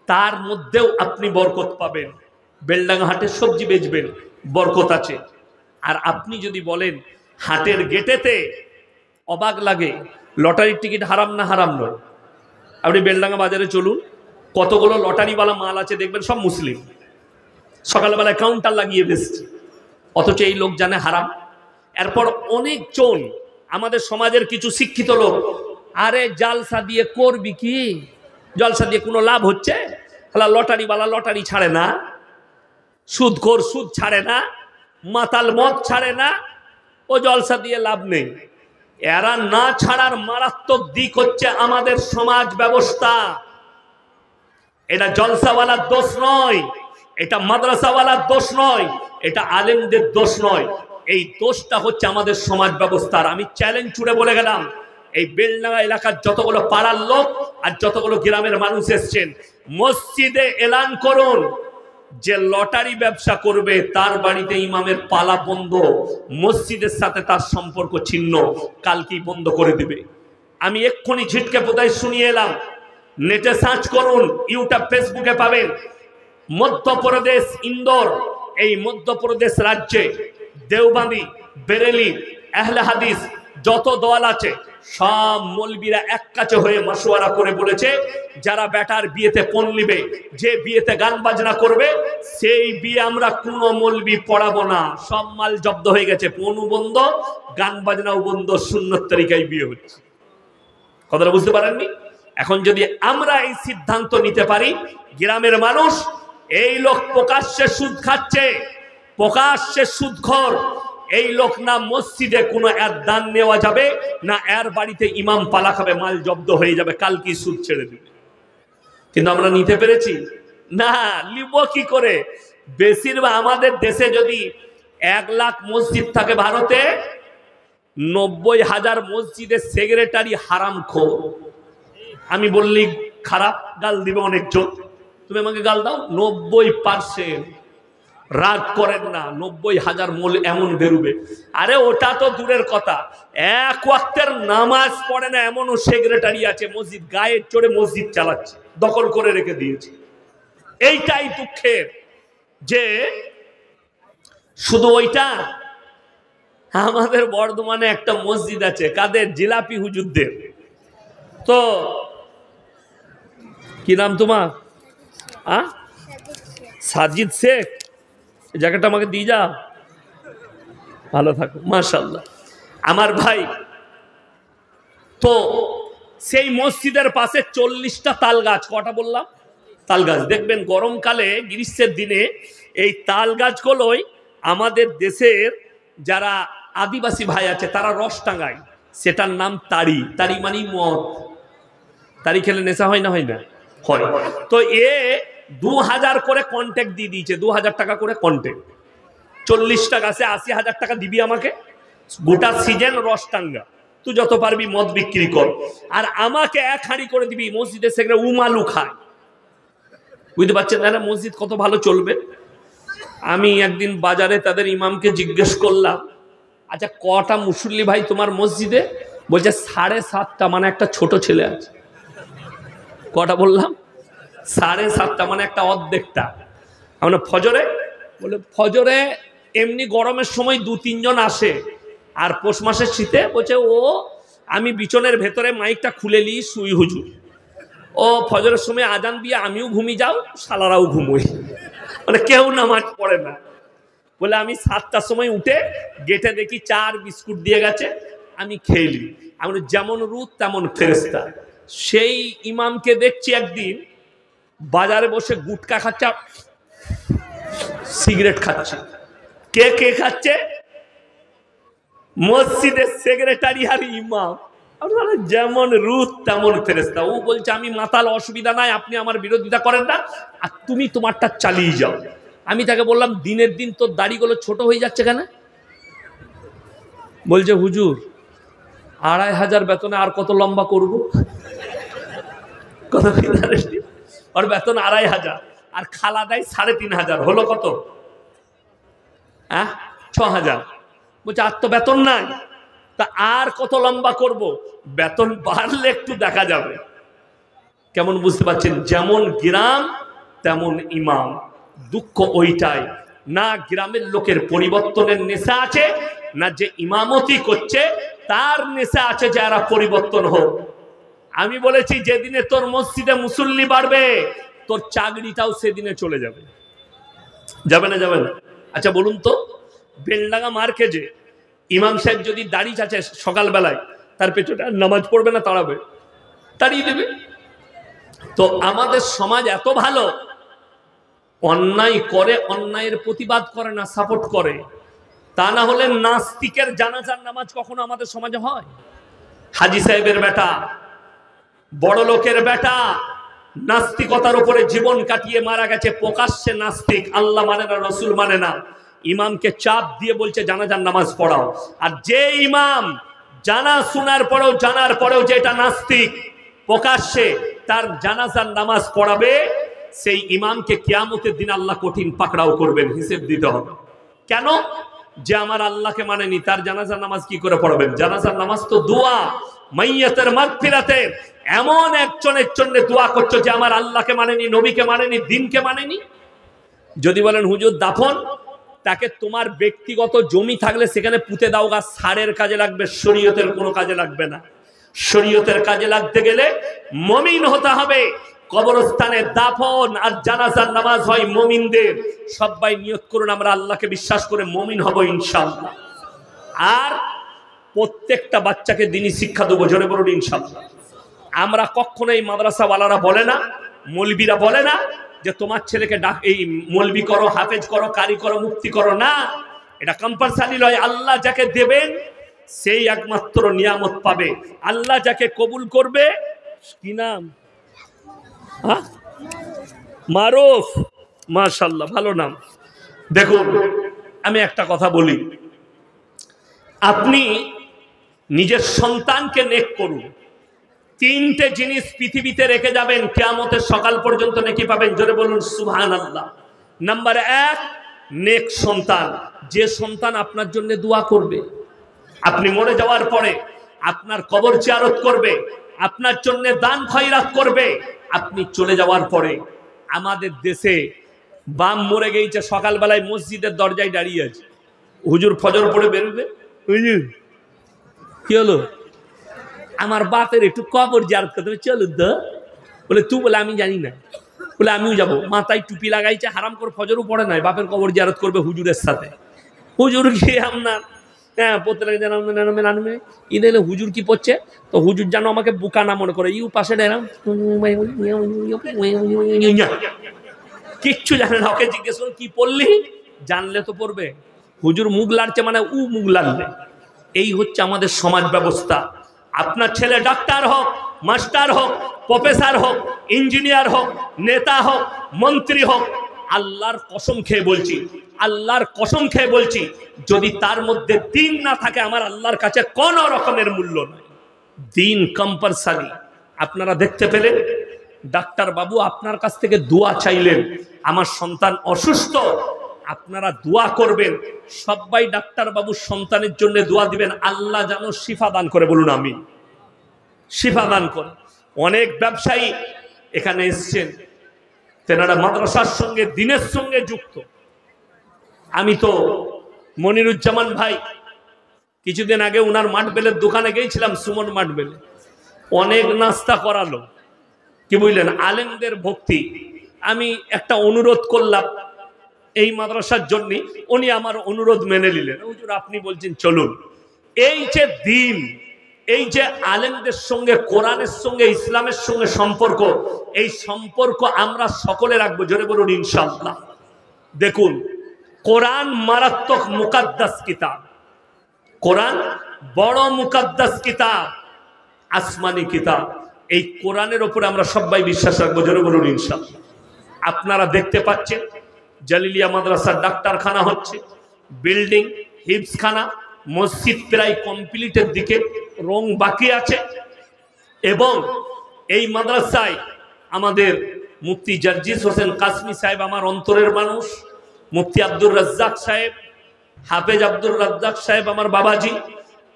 তার মধ্যেও আপনি বরকত পাবেন। বেলডাঙ্গা হাটে সবজি বেচবেন, বরকত আছে। আর আপনি যদি বলেন হাটের গেটেতে, অবাক লাগে, লটারির টিকিট হারাম না হারাম নয়? আপনি বেলডাঙ্গা বাজারে চলুন, কতগুলো লটারিওয়ালা মাল আছে দেখবেন, সব মুসলিম। সকালবেলায় কাউন্টার লাগিয়ে বেসছে, অথচ এই লোক জানে হারাম। এরপর অনেকজন আমাদের সমাজের কিছু শিক্ষিত লোক, আরে জালসা দিয়ে করবি কি, জলসা দিয়ে কোনো লাভ হচ্ছে? লটারিওয়ালা লটারি ছাড়ে না, সুদখোর সুদ ছাড়ে না, মাতাল মদ ছাড়ে না, ও জলসা দিয়ে লাভ নেই। এরা না ছাড়ার মারাত্মক দিক হচ্ছে আমাদের সমাজ ব্যবস্থা। এটা জলসাওয়ালার দোষ নয়, এটা মাদ্রাসাওয়ালার দোষ নয়, এটা আলেমদের দোষ নয়, এই দোষটা হচ্ছে আমাদের সমাজ ব্যবস্থার। আমি চ্যালেঞ্জ ছুড়ে বলে গেলাম, এই বেলডাঙ্গা এলাকার যতগুলো পাড়ার লোক আর যতগুলো গ্রামের মানুষ এসছেন, মসজিদে এলান করুন, যে লটারি ব্যবসা করবে তার বাড়িতে ইমামের পালা বন্ধ, মসজিদের সাথে তার সম্পর্ক ছিন্ন, কালকেই বন্ধ করে দিবে। আমি এক্ষুনি ঝিটকে বোধহয় শুনিয়ে এলাম, নেটে সার্চ করুন, ইউটিউব ফেসবুকে পাবেন। মধ্যপ্রদেশ ইন্দোর, এই মধ্যপ্রদেশ রাজ্যে দেওবন্দি, বেরেলি, আহলে হাদিস যত দল আছে, সব মৌলবীরা এক কাছে হয়ে মাসওয়ারা করে বলেছে, যারা বেটার বিয়েতে পণ নিবে, যে বিয়েতে গান বাজনা করবে, সেই বিয়ে আমরা কোনো মৌলবী পড়াবো না। সব মাল জব্দ হয়ে গেছে, পণও বন্ধ, গান বাজনাও বন্ধ, সুন্নত তরিকায় বিয়ে হচ্ছে। কথাটা বুঝতে পারেননি? এখন যদি আমরা এই সিদ্ধান্ত নিতে পারি, গ্রামের মানুষ, এই লোক প্রকাশ্যে সুদ খাচ্ছে, প্রকাশ্যে সুদখোর, এই লোক না মসজিদে কোনো এর দান নেওয়া যাবে না, এর বাড়িতে ইমাম পালা খাবে, মাল জব্দ হয়ে যাবে, কালকে সুদ ছেড়ে দিবে। কিন্তু আমরা নিতে পেরেছি না, নিব কি করে? বেশিরভাগ আমাদের দেশে যদি 1 লাখ মসজিদ থাকে, ভারতে 90,000 মসজিদের সেক্রেটারি হারামখোর। আমি বললি খারাপ, গাল দিবে অনেকজন, তুমি আমাকে গাল দাও। 90%, রাগ করেন না, 90,000 মোল এমন বেরুবে। আরে ওটা তো দূরের কথা, এক ওয়াক্তের নামাজ পড়ে না এমনও সেক্রেটারি আছে, মসজিদ গায়ে চড়ে মসজিদ চালাচ্ছে, দখল করে রেখে দিয়েছে। এইটাই দুঃখের, যে শুধু ওইটা। আমাদের বর্ধমানে একটা মসজিদ আছে, কাদের? জিলাপি হুজুরদের। তো কি নাম তোমার? সাজিদ শেখ। জায়গাটা আমাকে দিয়ে যা, ভালো থাকো, মাশাআল্লাহ আমার ভাই। তো সেই মসজিদের পাশে 40টা তাল গাছ। কটা বললাম? তাল গাছ। দেখবেন গরমকালে, গ্রীষ্মের দিনে এই তাল গাছগুলোই আমাদের দেশের যারা আদিবাসী ভাই আছে তারা রস টাঙায়, সেটার নাম তাড়ি। তাড়ি মানে মদ। তাড়ি খেলে নেশা হয় না? হয় না? হয়। তো এ 2000 করে কন্ট্যাক্ট দিয়ে দিয়েছে, 2000 টাকা করে কন্ট্যাক্ট। 40টা গাছে 80,000 টাকা দিবি আমাকে, গোটা সিজন রস টাঙ্গা, তুই যত পারবি মদ বিক্রি কর, আর আমাকে 1 হাঁড়ি করে দিবি। মসজিদের সেখানে উমালু খায়। বুঝতে পারছেন না মসজিদ কত ভালো চলবে? আমি একদিন বাজারে তাদের ইমামকে জিজ্ঞেস করলাম, আচ্ছা কটা মুসল্লি ভাই তোমার মসজিদে? বলছে 7.5টা, মানে একটা ছোট ছেলে আছে। কটা বললাম? 7.5টা, মানে একটা অর্ধেকটা। আমরা ফজরে, বলে ফজরে এমনি গরমের সময় 2-3 জন আসে, আর পৌষ মাসের শীতে বলছে ও আমি বিছনের ভেতরে মাইকটা খুলে নিই, শুই হুজুর। ও ফজরের সময় আজান দিয়ে আমিও ঘুমিয়ে যাও, শালারাও ঘুমোই, মানে কেউ নামাজ পড়ে না। বলে আমি 7টার সময় উঠে গেটে দেখি 4 বিস্কুট দিয়ে গেছে, আমি খেয়ে নিই। আমি যেমন রূপ তেমন ফেরেশতা। সেই ইমামকে দেখছি একদিন বাজারে বসে গুটকা খাচ্ছে, সিগারেট খাচ্ছে। কে কে খাচ্ছে? মসজিদের সেক্রেটারি আর ইমাম। আপনারা যেমন রূপ তেমন ফেরেশতা। ও বলছে আমি মাতাল, অসুবিধা নাই, আপনি আমার বিরোধিতা করেন না, আর তুমি তোমারটা চালিয়ে যাও। আমি তাকে বললাম দিনের দিন তোর দাড়িগুলো ছোট হয়ে যাচ্ছে কেন? বলছে হুজুর 2,500 বেতনে আর কত লম্বা করবো? কত? ওর বেতন 2,500, আর খালা দেয় 3,500, হলো কত? 6,000। বলছে আর তো বেতন নাই, তা আর কত লম্বা করব? বেতন বাড়লে একটু দেখা যাবে। কেমন বুঝতে পারছেন? যেমন গ্রাম তেমন ইমাম। দুঃখ ওইটাই, না গ্রামের লোকের পরিবর্তনের নেশা আছে, না যে ইমামতি করছে তার নেশা আছে যারা পরিবর্তন হোক। আমি বলেছি যেদিনে তোর মসজিদে মুসল্লি বাড়বে তোর চাকরিটাও সেদিনে চলে যাবে। যাবে না? যাবে না? আচ্ছা বলুন তো, বেলডাঙ্গা মার্কেটে ইমাম সাহেব যদি দাড়ি চাচে সকালবেলায়, তার পেছনে নামাজ পড়বে না? তাড়াবে, তাড়িয়ে দেবে। তো আমাদের সমাজ এত ভালো, অন্যায় করে অন্যায়ের প্রতিবাদ করে না, সাপোর্ট করে। তা না হলে নাস্তিকের জানাজার নামাজ কখনো আমাদের সমাজে হয়? হাজি সাহেবের বেটা, বড় লোকের বেটা, নাস্তিকতার উপরে জীবন কাটিয়ে মারা গেছে, প্রকাশ্যে নাস্তিক, আল্লাহ মানে না, রসুল মানে না, ইমামকে চাপ দিয়ে বলছে জানাজার নামাজ পড়াও। আর যে ইমাম জানার পরেও যে এটা নাস্তিক, প্রকাশ্যে তার জানাজার নামাজ পড়াবে, সেই ইমামকে কিয়ামতের দিন আল্লাহ কঠিন পাকড়াও করবেন, হিসেব দিতে হবে। কেন? যে আমার আল্লাহকে মানেনি, তার জানাজার নামাজ কি করে পড়াবেন? জানাজার নামাজ তো দোয়া, মাইয়াতের মাগফিরাতে। এমন একজনের জন্য দোয়া করছো যে আমার আল্লাহকে মানেনি, নবীকে মানেনি, দিনকে মানেনি। যদি বলেন হুজুর দাফন, তাকে তোমার ব্যক্তিগত জমি থাকলে সেখানে পুঁতে দাও, গাছ সারের কাজে লাগবে, শরীয়তের কোনো কাজে লাগবে না। শরীয়তের কাজে লাগতে গেলে মুমিন হতে হবে। কবরস্থানে দাফন আর জানাজার নামাজ হয় মুমিনদের। সবাই নিয়ত করুন আমরা আল্লাহকে বিশ্বাস করে মুমিন হব ইনশাআল্লাহ। আর প্রত্যেকটা বাচ্চাকে দ্বীনি শিক্ষা দেবো, জোরে বলুন ইনশাআল্লাহ। আমরা কখনোই মাদ্রাসাওয়ালারা বলে না, মৌলবীরা বলে না যে তোমার ছেলেকে এই মৌলবি করো, হাফেজ করো, কারি করো, মুফতি করো, না। এটা কম্পালসারি নয়। আল্লাহ যাকে দেবেন সেই একমাত্র নিয়ামত পাবে। আল্লাহ যাকে কবুল করবে, কি নাম? মারুফ, মাশাআল্লাহ, ভালো নাম। দেখুন আমি একটা কথা বলি, আপনি নিজের সন্তানকে নেক করুন। তিনটে জিনিস পৃথিবীতে রেখে যাবেন, কিয়ামতের সকাল পর্যন্ত নেকি পাবেন, জোরে বলুন সুবহানাল্লাহ। নাম্বার 1, নেক সন্তান। যে সন্তান আপনার জন্য দোয়া করবে, আপনি মরে যাওয়ার পরে আপনার কবর জিয়ারত করবে, আপনার জন্য দান খয়রাত করবে। আপনি চলে যাওয়ার পরে, আমাদের দেশে বাম মরে গেছে, সকালবেলায় মসজিদের দরজায় দাঁড়িয়ে আছে, হুজুর ফজর পড়ে বেরোবে, হুজুর কি হলো, আমার বাপের একটু কবর জিয়ারত করতে হবে, চলুন তো। বলে তুই? বলে আমি জানি না। বলে আমিও যাবো। মাথায় টুপি লাগাইছে, হারাম করে ফজরও পড়ে নাই, বাপের কবর জিয়ারত করবে হুজুরের সাথে। হুজুর গিয়ে আপনার পড়তে লাগে জানাবে ঈদ এলে হুজুর কি পড়ছে, তো হুজুর যেন আমাকে বোকা না মনে করে, ইউ পাশে এরাম কিচ্ছু জানে না। ওকে জিজ্ঞেস করুন কি পড়লি, জানলে তো পড়বে। হুজুর মুখ লাড়ছে মানে উ মুখ লাড়লে। এই হচ্ছে আমাদের সমাজ ব্যবস্থা। আপনার ছেলে ডাক্তার হোক, মাস্টার হোক, প্রফেসর হোক, ইঞ্জিনিয়ার হোক, নেতা হোক, মন্ত্রী হোক, আল্লাহর কসম খেয়ে বলছি, আল্লাহর কসম খেয়ে বলছি, যদি তার মধ্যে দিন না থাকে আমার আল্লাহর কাছে কোন রকমের মূল্য নাই। দিন কম্পালসারি। আপনারা দেখতে পেলেন ডাক্তার বাবু আপনার কাছ থেকে দোয়া চাইলেন, আমার সন্তান অসুস্থ, আপনারা দোয়া করবেন। সবাই ডাক্তার বাবুর সন্তানের জন্য দোয়া দিবেন, আল্লাহ যেন শিফা দান করে, বলুন আমিন। শিফা দান করে। অনেক ব্যবসায়ী এখানে এসছেন, তেনারা মাদ্রাসার সঙ্গে দিনের সঙ্গে যুক্ত। আমি তো মনিরুজ্জামান ভাই কিছুদিন আগে উনার মাঠবেলের দোকানে গিয়েছিলাম, সুমন মাঠবেলে, অনেক নাস্তা করালো। কি বুঝলেন, আলেমদের ভক্তি। আমি একটা অনুরোধ করলাম এই মাদ্রাসার জন্য, উনি আমার অনুরোধ মেনে নিলেন। হুজুর আপনি বলছেন চলুন। এই যে দিন, এই যে আলেমদের সঙ্গে, কোরআনের সঙ্গে, ইসলামের সঙ্গে সম্পর্ক, এই সম্পর্ক আমরা সকলে রাখবো, জোরে বলুন ইনশাআল্লাহ। দেখুন কোরআন মারাত্মক মুকাদ্দাস কিতাব, কোরআন বড় মুকাদ্দাস কিতাব, আসমানি কিতাব। এই কোরআনের উপরে আমরা সবাই বিশ্বাস রাখবো, জোরে বলুন ইনশাআল্লাহ। আপনারা দেখতে পাচ্ছেন জালিলিয়া মাদ্রাসার ডাক্তারখানা হচ্ছে, বিল্ডিং হিফজখানা, মসজিদ প্রায় কমপ্লিটের দিকে, রং বাকি আছে। এবং এই মাদ্রাসায় আমাদের মুফতি জার্জিস হোসেন কাসমি সাহেব আমার অন্তরের মানুষ, মুফতি আব্দুর রাজ্জাক সাহেব, হাফেজ আব্দুর রাজ্জাক সাহেব আমার বাবাজি,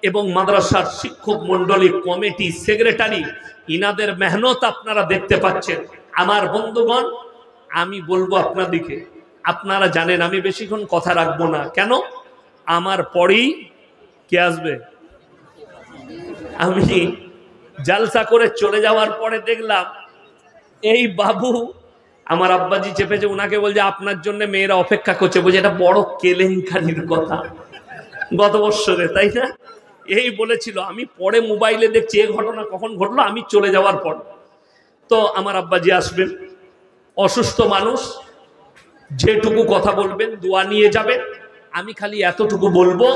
এবং মাদ্রাসার শিক্ষক মন্ডলী, কমিটি, সেক্রেটারি, ইনাদের মেহনত আপনারা দেখতে পাচ্ছেন। আমার বন্ধুগণ, আমি বলবো আপনাদেরকে, আপনারা জানেন আমি বেশিক্ষণ কথা রাখবো না। কেন? আমার পরেই কে আসবে? আমি জালসা করে চলে যাওয়ার পরে দেখলাম এই বাবু, আমার আব্বাজি চেপেছে, উনাকে বলছে আপনার জন্য মেয়েরা অপেক্ষা করছে। বলছে এটা বড় কেলেঙ্কারির কথা গত বৎসরে, তাই না? এই বলেছিল। আমি পরে মোবাইলে দেখছি এই ঘটনা কখন ঘটলো, আমি চলে যাওয়ার পর। তো আমার আব্বাজি আসবেন, অসুস্থ মানুষ, যেটুকু কথা বলবেন দোয়া নিয়ে যাবেন। আমি খালি এতটুকু বলবো,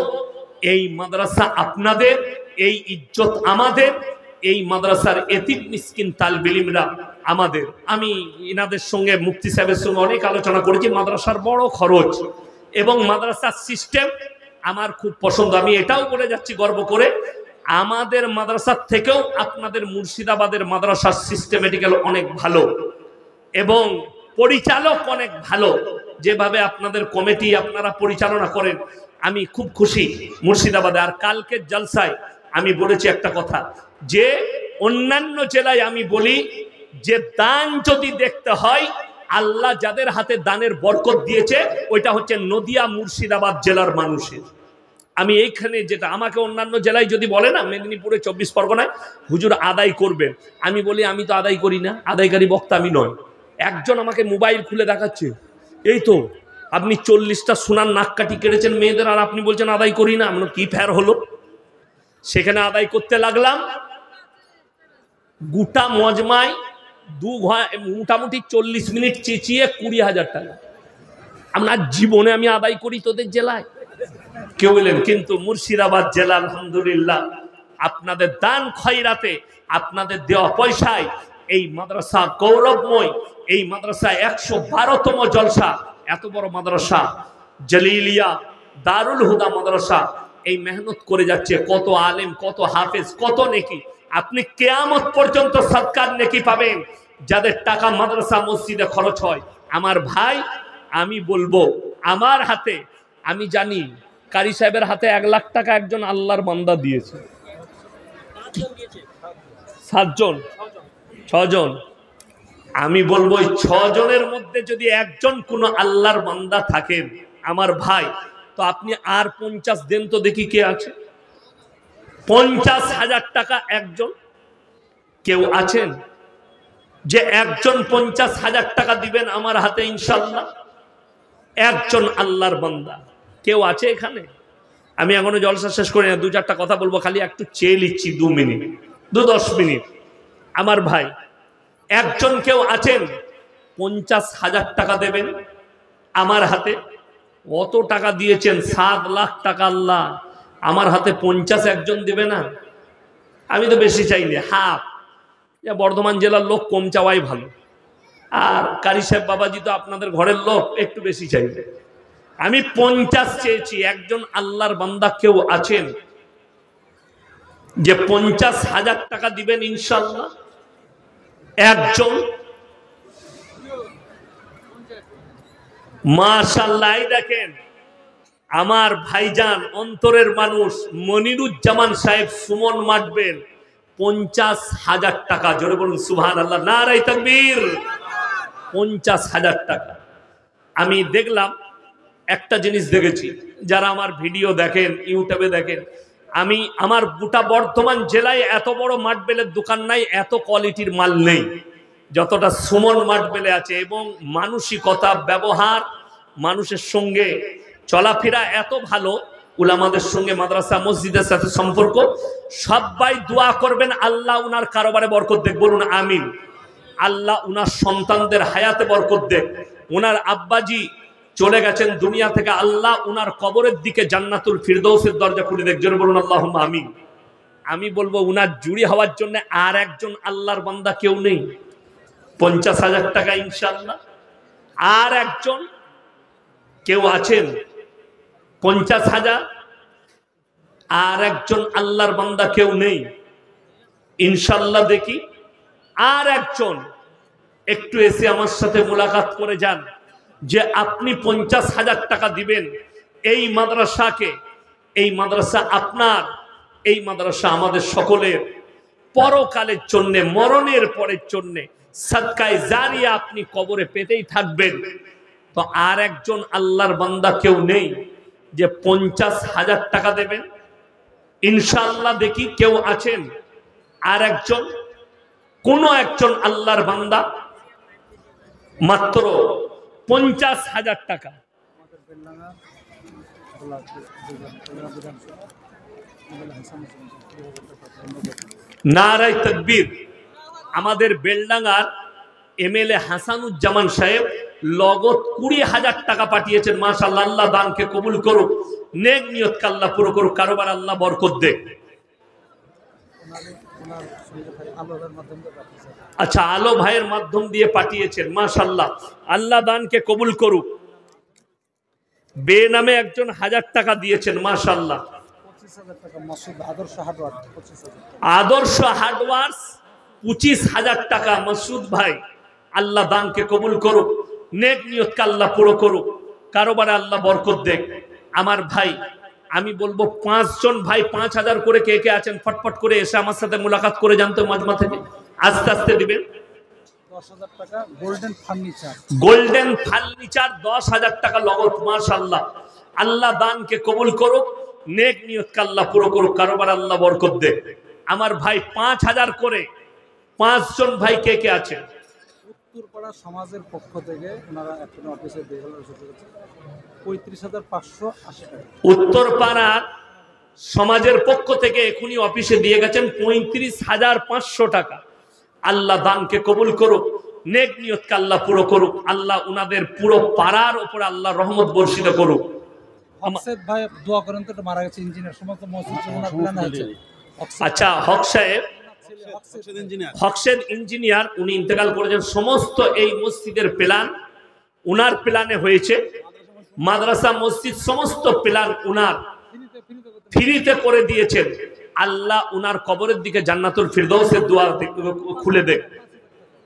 এই মাদ্রাসা আপনাদের, এই ইজ্জত আমাদের, এই মাদ্রাসার এতিম মিসকিন তালবে ইলমরা আমাদের। আমি ইনাদের সঙ্গে, মুফতি সাহেবের সঙ্গে অনেক আলোচনা করেছি। মাদ্রাসার বড় খরচ এবং মাদ্রাসার সিস্টেম আমার খুব পছন্দ। আমি এটাও বলে যাচ্ছি গর্ব করে, আমাদের মাদ্রাসার থেকেও আপনাদের মুর্শিদাবাদের মাদ্রাসার সিস্টেমেটিক্যাল অনেক ভালো এবং পরিচালক অনেক ভালো। যেভাবে আপনাদের কমিটি আপনারা পরিচালনা করেন, আমি খুব খুশি মুর্শিদাবাদে। আর কালকের জলসায় আমি বলেছি একটা কথা, যে অন্যান্য জেলায় আমি বলি যে দান যদি দেখতে হয়, আল্লাহ যাদের হাতে দানের বরকত দিয়েছে ওইটা হচ্ছে নদিয়া মুর্শিদাবাদ জেলার মানুষের। আমি এইখানে যেটা, আমাকে অন্যান্য জেলায় যদি বলে না, মেদিনীপুরে, 24 পরগনায় হুজুর আদায় করবেন, আমি বলি আমি তো আদায় করি না, আদায়কারী বক্তা আমি নয়। একজন আমাকে মোবাইল খুলে দেখাচ্ছে, এই তো আপনি 40টা সোনার নাককাঠি কেটেছেন মেয়েদের, আর আপনি বলছেন আদায় করি না। আমরা কি ফের হলো? সেখানে আদায় করতে লাগলাম, গোটা মজমায় মোটামুটি 40 মিনিট চেঁচিয়ে 20,000 টাকা। আপনার জীবনে আমি আদায় করি তোদের জেলায়? কেউ বললেন। কিন্তু মুর্শিদাবাদ জেলা আলহামদুলিল্লাহ আপনাদের দান খয়রাতে, আপনাদের দেওয়া পয়সায় এই মাদ্রাসা গৌরবময়। এই মাদ্রাসা 112তম জলসা, এত বড় মাদ্রাসা জলিলিয়া দারুল হুদা মাদ্রাসা এই মেহনত করে যাচ্ছে। কত আলেম, কত হাফেজ, কত নেকি। আপনি কিয়ামত পর্যন্ত সদকার নেকি পাবেন যাদের টাকা মাদ্রাসা মসজিদে খরচ হয়। আমার ভাই, আমি বলবো আমার হাতে, আমি জানি কারি সাহেবের হাতে 1 লাখ টাকা একজন আল্লাহর বান্দা দিয়েছে। 7 জন, 6 জন। আমি বলবো 6 জনের মধ্যে যদি একজন কোনো আল্লাহর বান্দা থাকেন আমার ভাই, তো আপনি আর 50 দেন তো দেখি কে আছে। 50,000 টাকা একজন। কেউ আছেন যে একজন 50,000 টাকা দিবেন আমার হাতে ইনশাল্লাহ? একজন আল্লাহর বান্দা কেউ আছে এখানে? আমি এখনো জলসা শেষ করি না, 2-4টা কথা বলবো, খালি একটু চেয়ে নিচ্ছি 2 মিনিট, 2-10 মিনিট। আমার ভাই, একজন কেউ আছেন 50,000 টাকা দেবেন আমার হাতে? অত টাকা দিয়েছেন, 7 লাখ টাকা আল্লাহ, আমার হাতে 50 একজন দেবে না? আমি তো বেশি চাইনি, হাফ। বর্ধমান জেলার লোক কম চাওয়াই ভালো, আর কারি সাহেব বাবাজি তো আপনাদের ঘরের লোক, একটু বেশি চাইবে। আমি 50 চেয়েছি। একজন আল্লাহর বান্দা কেউ আছেন যে 50,000 টাকা দিবেন ইনশাল্লাহ? একজন? মাশাআল্লাহ। দেখেন আমার ভাইজান, অন্তরের মানুষ মনিরুজ্জামান সাহেব সুমন মাটবেল, 50,000 টাকা। জোরে বলুন সুবহানাল্লাহ, নারায়ে তাকবীর। 50,000 টাকা। আমি দেখলাম একটা জিনিস দেখেছি, যারা আমার ভিডিও দেখেন, ইউটিউবে দেখেন, আমি আমার গোটা বর্ধমান জেলায় এত বড় মাটবেলের দোকান নাই, এত কোয়ালিটির মাল নেই যতটা সুমন মাটবেলে আছে। এবং মানসিকতা, ব্যবহার, মানুষের সঙ্গে চলাফেরা এত ভালো, উলামাদের সঙ্গে, মাদ্রাসা মসজিদের সাথে সম্পর্ক। সবাই দোয়া করবেন আল্লাহ উনার কারবারে বরকত দেখ, বলুন আমিন। আল্লাহ উনার সন্তানদের হায়াতে বরকত দেখ। উনার আব্বাজি চলে গেছেন দুনিয়া থেকে, আল্লাহ উনার কবরের দিকে জান্নাতুল ফিরদৌসের দরজা খুলে দেখ, জোরে বলুন আল্লাহুম্মা আমিন। আমি বলবো উনার জুড়ি হওয়ার জন্য আর একজন আল্লাহর বান্দা কেউ নেই? 50,000 টাকা ইনশাআল্লাহ। আর একজন কেউ আছেন 50,000? আর একজন আল্লাহর বান্দা কেউ নেই ইনশাআল্লাহ? দেখি আর একজন একটু এসে আমার সাথে মোলাকাত করে যান, যে আপনি 50,000 টাকা দিবেন এই মাদ্রাসাকে। এই মাদ্রাসা আপনার, এই মাদ্রাসা আমাদের সকলের পরকালের জন্য, মরণের পরের জন্য সাদকায়ে জারিয়া আপনি কবরে পেতেই থাকবেন। তো আর একজন আল্লাহর বান্দা কেউ নেই যে 50,000 টাকা দেবেন? ইনশাআল্লাহ দেখি কেউ আছেন আর একজন, কোন একজন আল্লাহর বান্দা মাত্র 50,000 টাকা? নারায়ে তাকবীর। আমাদের বেলডাঙ্গার এমএলএ হাসানুজ্জামান সাহেব লগত 20,000 টাকা পাঠিয়েছেন। মাশাআল্লাহ, আল্লাহ দানকে কবুল করুক, নেক নিয়তকে আল্লাহ পুরো করুক, কারোবার আল্লাহ বরকত দেখ। আচ্ছা, আলো ভাইয়ের মাধ্যম দিয়ে পাঠিয়েছেন, মাশাআল্লাহ, আল্লাহ দানকে কবুল করুক। বে নামে একজন 1000 টাকা দিয়েছেন, মাশাআল্লাহ। আদর্শ হার্ডওয়ার্স 25,000 টাকা মাসুদ ভাই, আল্লাহ দানকে কবুল করুক, নেক নিয়তকে আল্লাহ পুরো করুক, কারোবারে আল্লাহ বরকত দেখ। আমার ভাই, আমি বলবো 5 জন ভাই 5,000 করে কে কে আছেন ফটফট করে এসে আমার সাথে মুলাকাত করে জানতো মাজমা থেকে, আস্তে আস্তে দিবেন। 10,000 টাকা গোল্ডেন ফার্নিচার, গোল্ডেন ফার্নিচার 10,000 টাকা লগত, মাশাআল্লাহ, আল্লাহ দানকে কবুল করুক, নেক নিয়তকে আল্লাহ পুরো করুক, কারোবার আল্লাহ বরকত দেখ। আমার ভাই 5,000 করে 5 জন ভাই কে কে আছেন? উত্তরপাড়া সমাজের পক্ষ থেকে ওনারা একটা অফিসে দিয়ে গেল 35,580 টাকা। উত্তরপাড়ার সমাজের পক্ষ থেকে এখনই অফিসে দিয়ে গেছেন 35,500 টাকা। আল্লাহ দানকে কবুল করুক, নেক নিয়তকে আল্লাহ পুরো করুক, আল্লাহ উনাদের পুরো পাড়ার উপর আল্লাহ রহমত বর্ষিত করুক। হকসেদ ভাই দোয়া করেন তো, মারা গেছে ইঞ্জিনিয়ার, সমস্ত মসজিদ ওনার প্ল্যান আছে। আচ্ছা, হক সাহেব, হকসেদ ইঞ্জিনিয়ার, উনি ইন্তেকাল করেছেন। সমস্ত এই মসজিদের প্ল্যান উনার প্ল্যানে হয়েছে, মাদ্রাসা মসজিদ সমস্ত প্ল্যান উনার ফ্রিতে করে দিয়েছেন। আল্লাহ উনার কবরের দিকে জান্নাতুল ফিরদৌসের দুয়ার খুলে দেখ।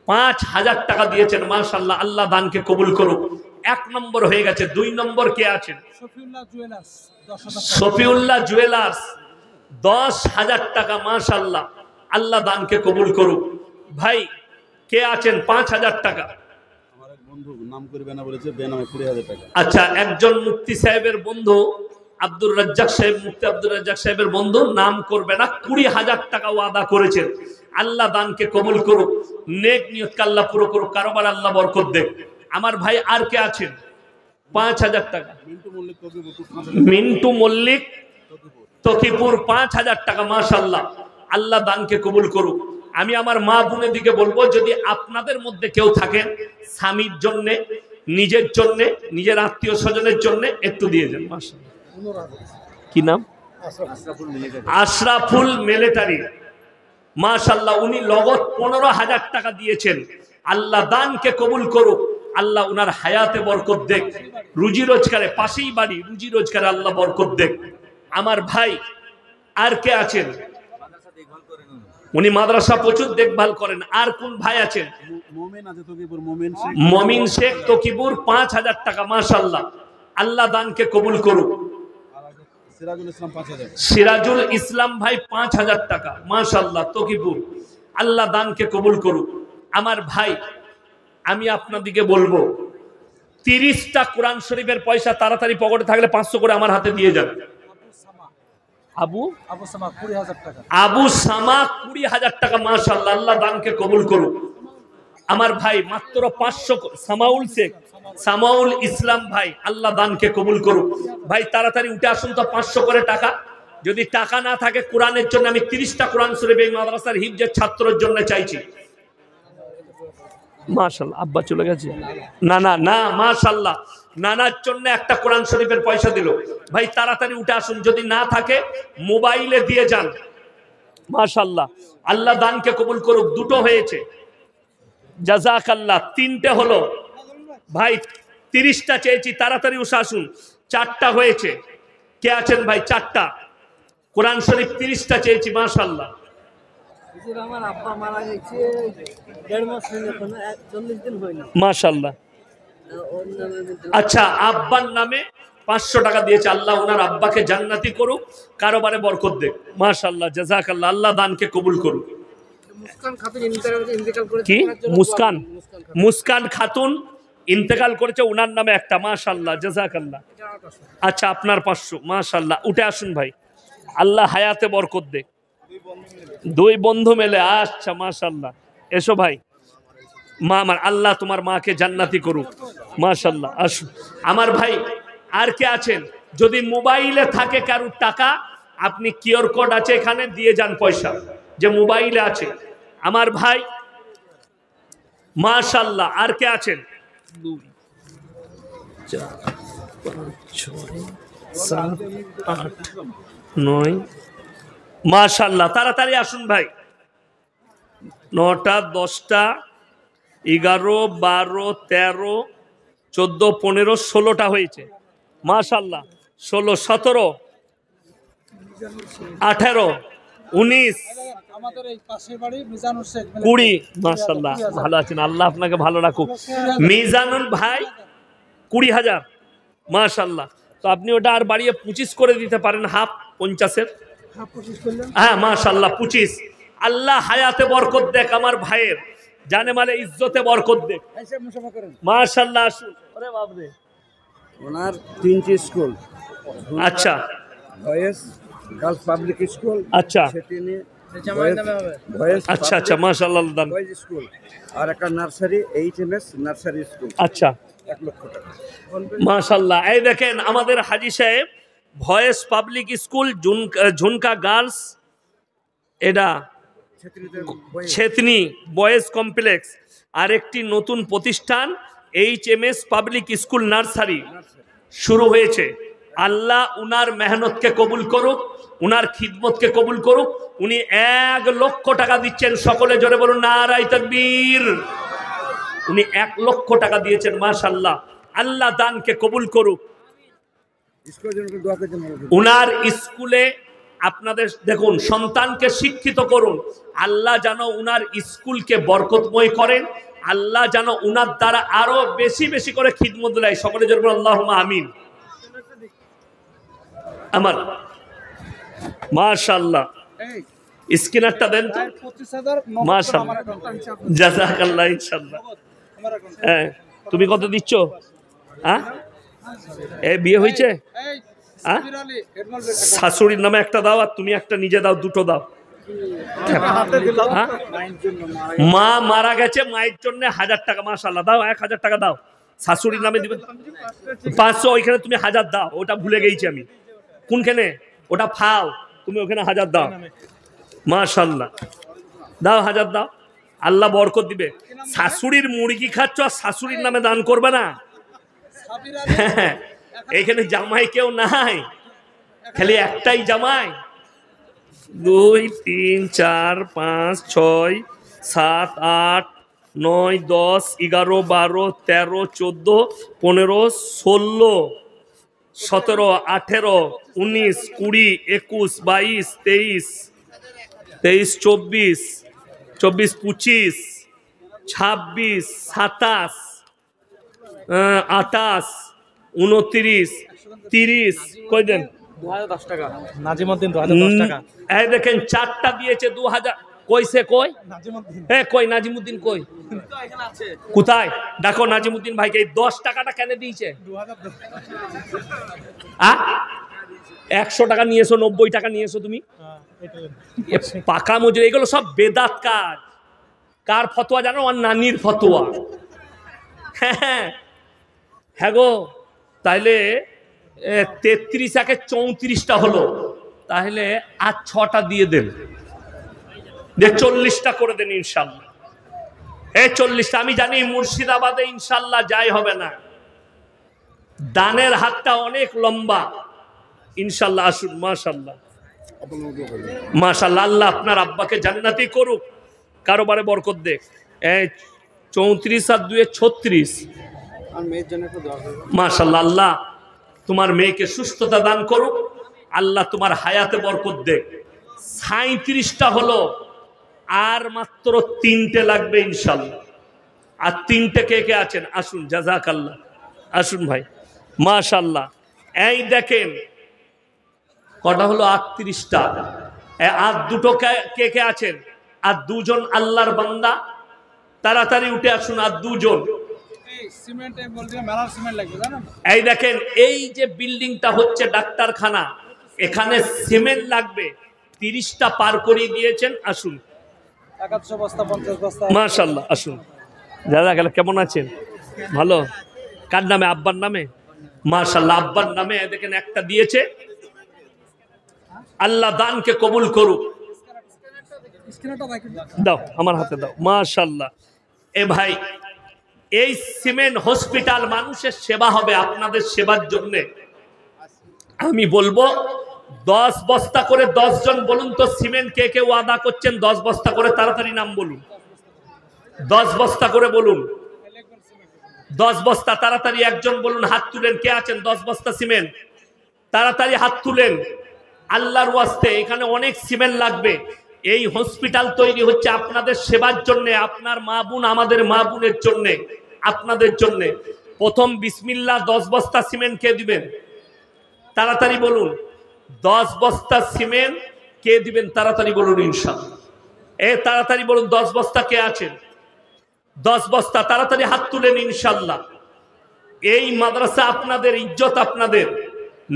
5,000 টাকা দিয়েছেন, মাশাআল্লাহ, আল্লাহ দানকে কবুল করুক। 1 নম্বর হয়ে গেছে। 2 নম্বর কে আছেন? শফিউল্লাহ জুয়েলার্স 10,000 টাকা, মাশাআল্লাহ, আল্লাহ দানকে কবুল করুক। ভাই কে আছেন 5,000 টাকা? আমার এক বন্ধু নাম করবে না বলেছে, বেনামে 20,000 টাকা। আচ্ছা, একজন মুফতি সাহেবের বন্ধু আব্দুর রাজ্জাক সাহেব, মুফতি আব্দুর রাজ্জাক সাহেবের বন্ধু, নাম করবে না, 20,000 টাকা ওয়াদা করেছেন। আল্লাহ দানকে কবুল করুক, নেক নিয়তকে আল্লাহ পুরো করুক, কারোবার আল্লাহ বরকত দেখ। আমার ভাই আর কে আছেন? 5,000 টাকা। মিন্টু মল্লিক তকিপুর 5,000 টাকা, মাশাআল্লাহ, আল্লাহ দানকে কবুল করুক। আমি আমার মা বোনের দিকে বলবো, যদি আপনাদের মধ্যে কেউ থাকেন স্বামীর জন্য, নিজের জন্য, নিজের আত্মীয় স্বজনের জন্য একটু দিয়ে দেন, মাশাআল্লাহ। কি নাম? আশরাফুল মিলিটারি, মাশাআল্লাহ, উনি লগত 15,000 টাকা দিয়েছেন। আল্লাহ দানকে কবুল করুক, আল্লাহ উনার হায়াতে বরকত দেখ, রুজি রোজগারে, পাশেই বাড়ি, রুজি রোজগারে আল্লাহ বরকত দেখ। আমার ভাই আর কে আছেন? উনি মাদ্রাসা প্রচুর দেখভাল করেন। আর কোন ভাই আছেন? মমিন শেখ তকিপুর 5,000 টাকা, মাশাআল্লাহ, আল্লাহ দানকে কবুল করুক। সিরাজুল ইসলাম ভাই 5,000 টাকা, মাশাআল্লাহ, তকিপুর, আল্লাহ দানকে কবুল করুক। আমার ভাই, আমি আপনাদিকে বলবো 30টা কোরআন শরীফের পয়সা তাড়াতাড়ি পকেটে থাকলে 500 করে আমার হাতে দিয়ে যান। আবু সামা 20,000 টাকা, মাশাআল্লাহ, আল্লাহ দানকে কবুল করুক। আমার ভাই মাত্র 500। সামাউল শেখ, সামাউল ইসলাম ভাই, আল্লাহ দানকে কবুল করুক। ভাই তাড়াতাড়ি উঠে আসুন তো, 500 করে টাকা। যদি টাকা না থাকে, কোরআনের জন্য আমি 30টা কোরআন শরীফ এই মাদ্রাসার হিফজের ছাত্রের জন্য চাইছি। মাশাআল্লাহ, আব্বা চলে গেছে, না না না, মাশাআল্লাহ, নানার জন্য একটা কোরআন শরীফের পয়সা দিল। ভাই তাড়াতাড়ি উঠে আসুন, যদি না থাকে মোবাইলে দিয়ে যান, মাশাআল্লাহ, আল্লাহ দানকে কবুল করুক। 2টো হয়েছে, জাযাকাল্লাহ। 3টে হলো ভাই, 30টা চেয়েছি, তাড়াতাড়ি উঠে আসুন। 4টা হয়েছে, কে আছেন ভাই? 4টা কোরআন শরীফ 30টা চেয়েছি, মাশাআল্লাহ। আমার আব্বা মারা গেছে 1.5 মাস হয়ে গেছে, 40 দিন হয়নি, মাশাআল্লাহ। আচ্ছা, আব্বার নামে 500 টাকা দিয়েছে। আল্লাহ ওনার আব্বাকে জান্নাতি করুক, কারোবারে বরকত দেখ। মাশাআল্লাহ, জাযাকাল্লাহ, আল্লাহ দানকে কবুল করুক। কি মুস্কান? মুস্কান খাতুন ইন্তেকাল করেছে, ওনার নামে একটা। মাশাআল্লাহ, জাযাকাল্লাহ। আচ্ছা, আপনার 500। মাশাআল্লাহ, উঠে আসুন ভাই, আল্লাহ হায়াতে বরকত দেখ। 2 বন্ধু মেলে, আচ্ছা মাশাআল্লাহ, এসো ভাই। মা আমার, আল্লাহ তোমার মাকে জান্নাতি করুক। মাশাআল্লাহ, আসুন আমার ভাই। আর কে আছেন? যদি মোবাইলে থাকে কারুর টাকা, আপনি কিউআর কোড আছে এখানে, দিয়ে যান পয়সা, যে মোবাইলে আছে আমার ভাই। মাশাআল্লাহ, আর কে আছেন? 2 4 5 6 7 8 9। মাশাআল্লাহ, তাড়াতাড়ি আসুন ভাই। 9টা 10টা 11 12 13 14 15 16টা হয়েছে। মাশাআল্লাহ, 16 17 18 19 আমাদের এই পাশের বাড়ি মিজানুর শেখ 20। মাশাআল্লাহ, ভালো আছেন, আল্লাহ আপনাকে ভালো রাখুক। মিজানুল ভাই 20,000। মাশাআল্লাহ, তো আপনি ওটা আর বাড়িয়ে 25 করে দিতে পারেন, হাফ 50-এর। হ্যাঁ মাশাআল্লাহ, 25। আল্লাহ হায়াতে বরকত দেখ আমার ভাইয়ের, জানে মালে ইজ্জতে বরকত দেখ। মাশাআল্লাহ, আসুন। আরে বাপ রে, ওনার 3টি স্কুল। আচ্ছা, বয়েজ গার্লস পাবলিক স্কুল, আচ্ছা আচ্ছা আচ্ছা, মাশাআল্লাহ দান। বয়েজ স্কুল আর একটা নার্সারি, HMS নার্সারি স্কুল। আচ্ছা, 1 লক্ষ টাকা। মাশাআল্লাহ। এই দেখেন আমাদের হাজী সাহেব, voice public school, Jhunka girls, এটা ছেতনি বয়েজ কমপ্লেক্স, আর একটি নতুন প্রতিষ্ঠান HMS পাবলিক স্কুল নার্সারি শুরু হয়েছে। আল্লাহ উনার মেহনতকে কবুল করুক, উনার খিদমতকে কবুল করুক। উনি 1 লক্ষ টাকা দিচ্ছেন, সকলে জোরে বলুন নারায়ে তাকবীর। উনি 1 লক্ষ টাকা দিয়েছেন। মাশাআল্লাহ, আল্লাহ দানকে কবুল করুক। উনার স্কুলে আপনাদের দেখুন, সন্তানকে শিক্ষিত করুন। আল্লাহ যেন উনার স্কুলকে বরকতময় করেন, আল্লাহ যেন উনার দ্বারা আরো বেশি বেশি করে খিদমত দেয়। সকলে জোরে বলুন আল্লাহুম্মা আমিন। আমার মাশাআল্লাহ, স্ক্রিনারটা দেন তো। মাশাআল্লাহ, জাযাকাল্লাহ, ইনশাআল্লাহ। হ্যাঁ, তুমি কত দিচ্ছ? হ্যাঁ, এই বিয়ে হয়েছে? হ্যাঁ, শাশুড়ির নামে একটা দাও, আর তুমি একটা নিজে দাও, 2টো দাও। মা মারা গেছে, মায়ের জন্য 1000 টাকা। মাশাআল্লাহ, দাও 1000 টাকা দাও। শাশুড়ির নামে দিবে 500, ওইখানে তুমি 1000 দাও। ওটা ভুলে গেছি আমি, কোনখানে ওটা ফাও, তুমি ওখানে 1000 দাও। মাশাআল্লাহ, দাও 1000 দাও, আল্লাহ বরকত দিবে। শাশুড়ির মুরগি খাচ্ছ আর শাশুড়ির নামে দান করবে না? এখানে জামাই কেউ নাই, খালি একটাই জামাই। 2 3 4 5 6 7 8 9 10 11 12 13 14 15 16 17 18 19 20 21 22 23 23 24 24 25 26 27 28 29 30। কই দেন? 2010 টাকা। নাজিমউদ্দিন 2010 টাকা। এই দেখেন 4টা দিয়েছে 2000। কইছে কই? নাজিমউদ্দিন। কই নাজিমউদ্দিন কই? কোথায়? দেখো নাজিমউদ্দিন ভাইকে এই 10 টাকাটা কেন দিয়েছে? 100 টাকা নিয়েছো, 90 টাকা নিয়েছো তুমি। পাকা মজুরি, এগুলো সব বেদাত কাজ। কার ফতোয়া জানো? আর নানির ফতোয়া। হ্যাঁ গো, তাইলে 33 একে 34টা হলো, তাহলে আর 6টা দিয়ে দেন, 40টা করে দেন ইনশাল্লাহ। 40টা। আমি জানি মুর্শিদাবাদে ইনশাল্লাহ যাই হবে না, দানের হাতটা অনেক লম্বা ইনশাল্লাহ। আসুন। মাশাল্লাহ, মাশাল্লাহ, আল্লাহ আপনার আব্বাকে জান্নাতি করুক, কারোবারে বরকত দেখ। 34 আর 2 36। মাশাল্লাহ, আল্লাহ তোমার মেয়েকে সুস্থতা দান করুক, আল্লাহ তোমার হায়াতে বরকত দেখ। 37টা হলো, আর মাত্র 3টে লাগবে ইনশাল্লাহ। আর 3টে কে কে আছেন? আসুন, জাযাকাল্লাহ। আসুন ভাই, মাশাল্লাহ। এই দেখেন কটা হলো 38টা। আর দুটো কে কে আছেন? আর দুজন আল্লাহর বান্দা, তাড়াতাড়ি উঠে আসুন। আর দুজন এই দেখেন, এই যে বিল্ডিংটা হচ্ছে ডাক্তারখানা, এখানে সিমেন্ট লাগবে 30টা পার করিয়ে দিয়েছেন। আসুন মাশাআল্লাহ, আসুন। দাদা গেল কেমন আছেন? ভালো। কার নামে? আব্বার নামে? মাশাআল্লাহ, আব্বার নামে দেখেন একটা দিয়েছে। আল্লাহ দানকে কবুল করুক। দাও আমার হাতে দাও। মাশাআল্লাহ। এ ভাই, এই সিমেন্ট হসপিটাল মানুষের সেবা হবে, আপনাদের সেবার জন্য। আমি বলবো 10 বস্তা করে 10 জন বলুন তো সিমেন্ট কে কে ওয়াদা করছেন 10 বস্তা করে, তাড়াতাড়ি নাম বলুন। 10 বস্তা করে বলুন। 10 বস্তা তাড়াতাড়ি একজন বলুন, হাত তুলেন। কে আছেন 10 বস্তা সিমেন্ট? তাড়াতাড়ি হাত তুলেন। আল্লাহর ওয়াস্তে এখানে অনেক সিমেন্ট লাগবে। এই হসপিটাল তৈরি হচ্ছে আপনাদের সেবার জন্য, আপনার মা বোন, আমাদের মা বোনের জন্য, আপনাদের জন্য। প্রথম বিসমিল্লাহ 10 বস্তা সিমেন্ট কে দিবেন? তাড়াতাড়ি বলুন। 10 বস্তা সিমেন্ট কে দিবেন? তাড়াতাড়ি বলুন ইনশাআল্লাহ। তাড়াতাড়ি বলুন 10 বস্তা কে আছেন? 10 বস্তা তাড়াতাড়ি হাত তুলেন ইনশাআল্লাহ। এই মাদ্রাসা আপনাদের, ইজ্জত আপনাদের।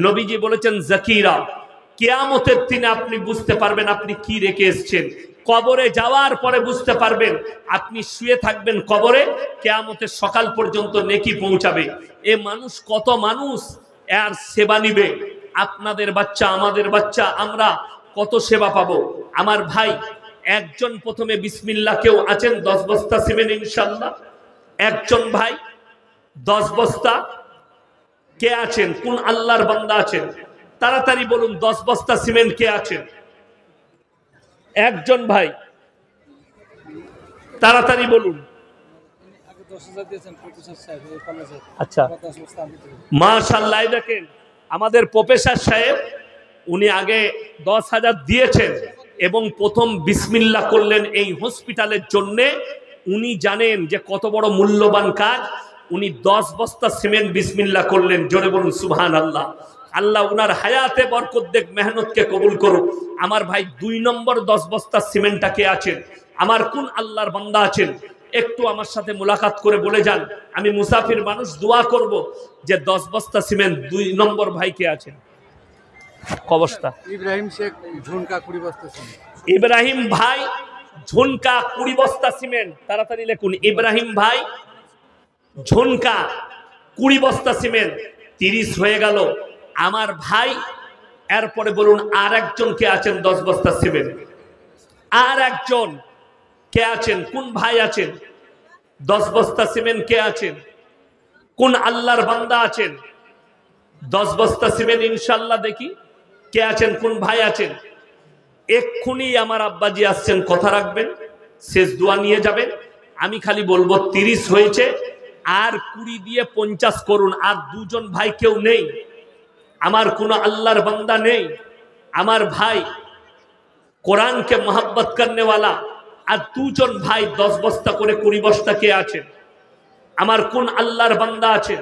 নবীজি বলেছেন জাকিরা, কিয়ামতের দিনে আপনি বুঝতে পারবেন আপনি কি রেখে এসেছেন। কবরে যাওয়ার পরে বুঝতে পারবেন। আপনি শুয়ে থাকবেন কবরে, কিয়ামতের সকাল পর্যন্ত নেকি পৌঁছাবে। এ মানুষ, কত মানুষ এর সেবা নিবে। আপনাদের বাচ্চা, আমাদের বাচ্চা, আমরা কত সেবা পাবো। আমার ভাই একজন প্রথমে বিসমিল্লাহ কেউ আছেন 10 বস্তা সিমেন্ট ইনশাআল্লাহ? একজন ভাই 10 বস্তা কে আছেন? কোন আল্লাহর বান্দা আছেন? তাড়াতাড়ি বলুন 10 বস্তা সিমেন্ট কে আছেন? একজন ভাই তাড়াতাড়ি বলুন। আচ্ছা মাশাআল্লাহ। দেখেন আমাদের প্রফেসর সাহেব, উনি আগে 10,000 দিয়েছেন এবং প্রথম বিসমিল্লাহ করলেন এই হসপিটালের জন্যে। উনি জানেন যে কত বড় মূল্যবান কাজ। উনি 10 বস্তা সিমেন্ট বিসমিল্লাহ করলেন। জোরে বলুন সুবহানাল্লাহ। আল্লাহ উনার হায়াতে বরকত দেখ, মেহনতকে কবুল করুক। আমার ভাই 2 নম্বর 10 বস্তা সিমেন্টটা কে আছেন? আমার কোন আল্লাহর বান্দা আছেন? একটু আমার সাথে মুলাকাত করে বলে যান। আমি মুসাফির মানুষ, দোয়া করব যে 10 বস্তা সিমেন্ট 2 নম্বর ভাই কে আছেন? কবস্তা ইব্রাহিম শেখ ঝুনকা 20 বস্তা সিমেন্ট। ইব্রাহিম ভাই ঝুনকা 20 বস্তা সিমেন্ট। তাড়াতাড়ি লিখুন। ইব্রাহিম ভাই ঝুনকা 20 বস্তা সিমেন্ট। 30 হয়ে গেল। আমার ভাই এরপরে বলুন আর একজন কে আছেন 10 বস্তা সিমেন্ট? আর একজন কে আছেন? কোন ভাই আছেন 10 বস্তা সিমেন্ট? কে আছেন? কোন আল্লাহর বান্দা আছেন 10 বস্তা সিমেন্ট ইনশাআল্লাহ? দেখি কে আছেন, কোন ভাই আছেন? এক্ষুনি আমার আব্বাজি আসছেন, কথা রাখবেন, শেষ দোয়া নিয়ে যাবেন। আমি খালি বলবো 30 হয়েছে, আর 20 দিয়ে 50 করুন। আর দুজন ভাই কেউ নেই, আমার কোনো আল্লাহর বান্দা নেই। আমার ভাই কোরআনকে মোহাব্বত করনে वाला, আর দুজন ভাই 10 বস্তা করে 20 বস্তা কে আছেন? আমার কোন আল্লাহর বান্দা আছেন?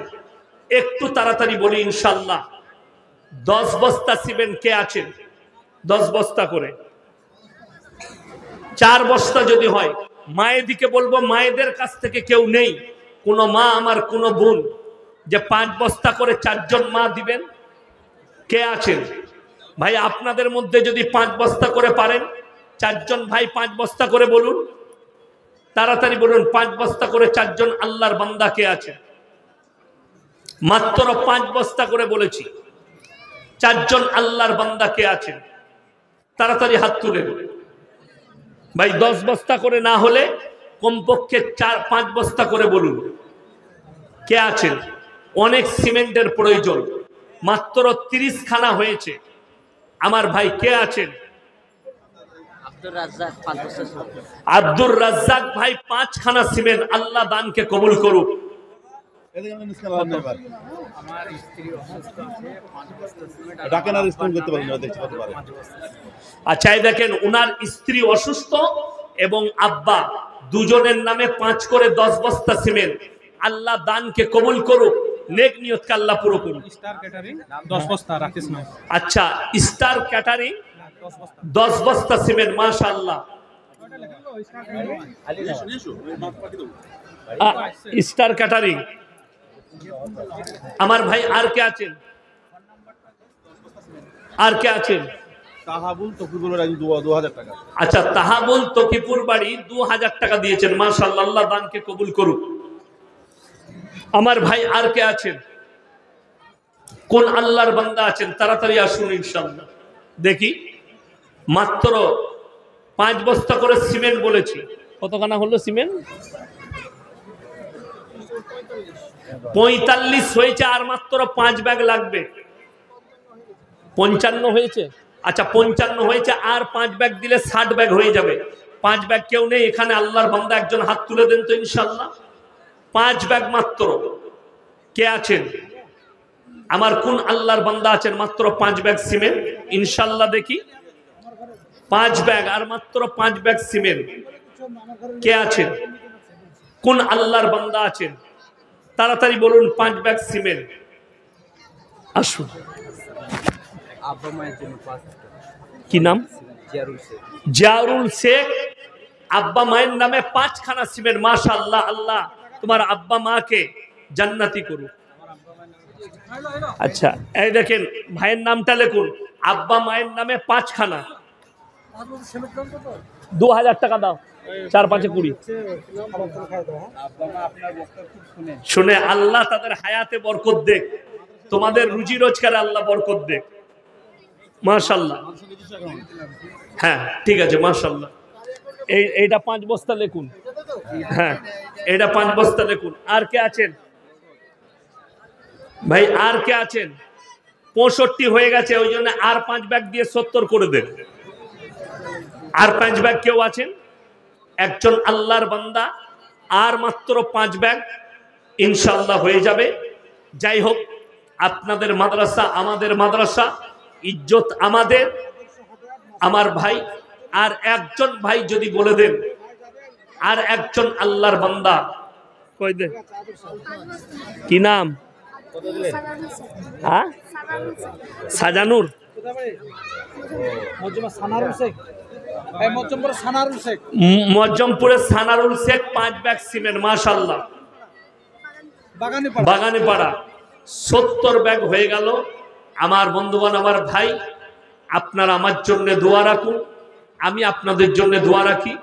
একটু তাড়াতাড়ি বলি ইনশাআল্লাহ। 10 বস্তা সিমেন্ট কে আছেন? 10 বস্তা করে। 4 বস্তা যদি হয়, মায়েদিকে বলবো, মায়েদের কাছ থেকে কেউ নেই, কোনো মা আমার কোনো বোন, যে 5 বস্তা করে 4 জন মা দিবেন? কে আছেন ভাই? আপনাদের মধ্যে যদি 5 বস্তা করে পারেন, 4 জন ভাই 5 বস্তা করে বলুন। তাড়াতাড়ি বলুন 5 বস্তা করে 4 জন আল্লাহর বান্দা কে আছে? মাত্র 5 বস্তা করে বলেছি। 4 জন আল্লাহর বান্দা কে আছেন? তাড়াতাড়ি হাত তুলেন ভাই। 10 বস্তা করে না হলে কমপক্ষে 4-5 বস্তা করে বলুন কে আছেন? অনেক সিমেন্টের প্রয়োজন, মাত্র 30 খানা হয়েছে। আমার ভাই কে আছেন? আব্দুর রাজ্জাক ভাই 5 খানা সিমেন্ট। আল্লাহ দানকে কবুল করুক। আচ্ছা দেখেন, উনার স্ত্রী অসুস্থ এবং আব্বা, দুজনের নামে 5 করে 10 বস্তা সিমেন্ট। আল্লাহ দানকে কবুল করুক। নেক নিয়তকে আল্লাহ পুরো করুন। স্টার ক্যাটারিং 10 বস্তা রাকেশ নাম। আচ্ছা, স্টার ক্যাটারিং 10 বস্তা সিমেন্ট, মাশাআল্লাহ। স্টার ক্যাটারিং আমার ভাই। আর কে আছেন? আর কে আছেন? তাহাবুল তকিবুল রাজি 2000 টাকা। আচ্ছা, তাহাবুল তকিপুর বাড়ি 2000 টাকা দিয়েছেন, মাশাআল্লাহ, আল্লাহ দানকে কবুল করুক। আমার ভাই আর কে আছেন? কোন আল্লাহর বান্দা আছেন? তাড়াতাড়ি আসুন ইনশাআল্লাহ। দেখি, মাত্র 5 বস্তা করে সিমেন্ট বলেছি। কতখানা হলো সিমেন্ট? 45 হয়েছে, আর মাত্র 5 ব্যাগ লাগবে। 55 হয়েছে। আচ্ছা, 55 হয়েছে, আর 5 ব্যাগ দিলে 60 ব্যাগ হয়ে যাবে। 5 ব্যাগ কেউ নেই এখানে? আল্লাহর বান্দা একজন হাত তুলে দেন তো ইনশাআল্লাহ। 5 ব্যাগ মাত্র। কে আছেন? আমার কোন আল্লাহর বান্দা আছেন? মাত্র 5 ব্যাগ সিমেন্ট ইনশাআল্লাহ। দেখি, 5 ব্যাগ, আর মাত্র 5 ব্যাগ সিমেন্ট। কে আছেন? কোন আল্লাহর বান্দা আছেন? তাড়াতাড়ি বলুন, 5 ব্যাগ সিমেন্ট। আসুন। আব্বা মায়ের জন্য 5 কি নাম? জিয়ারুল শেখ। জিয়ারুল শেখ, আব্বা মায়ের নামে 5 খানা সিমেন্ট, মাশাআল্লাহ। আল্লাহ তোমার আব্বা মাকে জান্নাতি করুক। আচ্ছা, এই দেখেন, ভাইয়ের নামটা লিখুন, আব্বা মায়ের নামে 5 খানা। 2000 টাকা দাও, 4-5 20। শুনে আল্লাহ তাদের হায়াতে বরকত দেখ, তোমাদের রুজি রোজগারে আল্লাহ বরকত দেখ, মাশাআল্লাহ। হ্যাঁ, ঠিক আছে, মাশাআল্লাহ। এইটা 5 বস্তা লিখুন। হ্যাঁ, এটা 5 বস্তা লিখুন। আর কে আছেন ভাই? আর কে আছেন? 65 হয়ে গেছে, ওই জন্য আর 5 ব্যাগ দিয়ে 70 করে দেন। আর 5 ব্যাগ কেউ আছেন? একজন আল্লাহর বান্দা, আর মাত্র 5 ব্যাগ ইনশাআল্লাহ হয়ে যাবে। যাই হোক, আপনাদের মাদ্রাসা আমাদের মাদ্রাসা, ইজ্জত আমাদের। আমার ভাই, আর একজন ভাই যদি বলে দেন, আর একজন আল্লাহর বান্দা কই দে, কি নাম? হ্যাঁ, সাজানুর। মজ্জমপুরের সানারুল শেখ 5 ব্যাগ সিমেন্ট, মাশাআল্লাহ। বাগানীপাড়া 70 ব্যাগ হয়ে গেল। আমার বন্ধুগণ, আমার ভাই, আপনারা আমার জন্য দোয়া রাখুন, আমি আপনাদের জন্য দোয়া রাখি।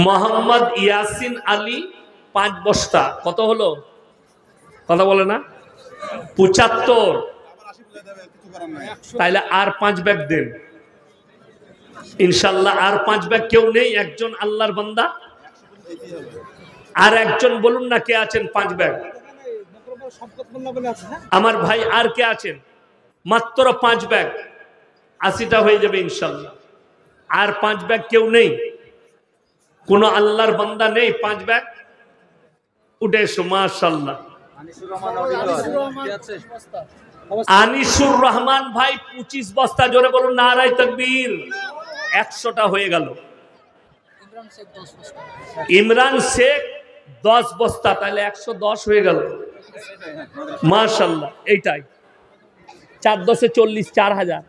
মোহাম্মদ ইয়াসিন আলী 5 বস্তা। কত হলো? কথা বলে না? 75। তাইলে আর 5 ব্যাগ দেন ইনশাআল্লাহ। আর 5 ব্যাগ কেউ নেই? একজন আল্লাহর বান্দা, আর একজন বলুন না কে আছেন? 5 ব্যাগ। আমার ভাই আর কে আছেন? মাত্র 5 ব্যাগ, 80টা হয়ে যাবে ইনশাআল্লাহ। আর 5 ব্যাগ কেউ নেই? কোন আল্লাহর বান্দা নেই? 5 ব্যাগ উঠে এসো, মাশাআল্লাহ। আনিসুর রহমান ভাই 25 বস্তা। জোরে বলুন নারায়ে তাকবীর। 100টা হয়ে গেল। ইমরান শেখ 10 বস্তা, তাহলে 110 হয়ে গেল, মাশাআল্লাহ। এইটাই 4 10 40, 4000।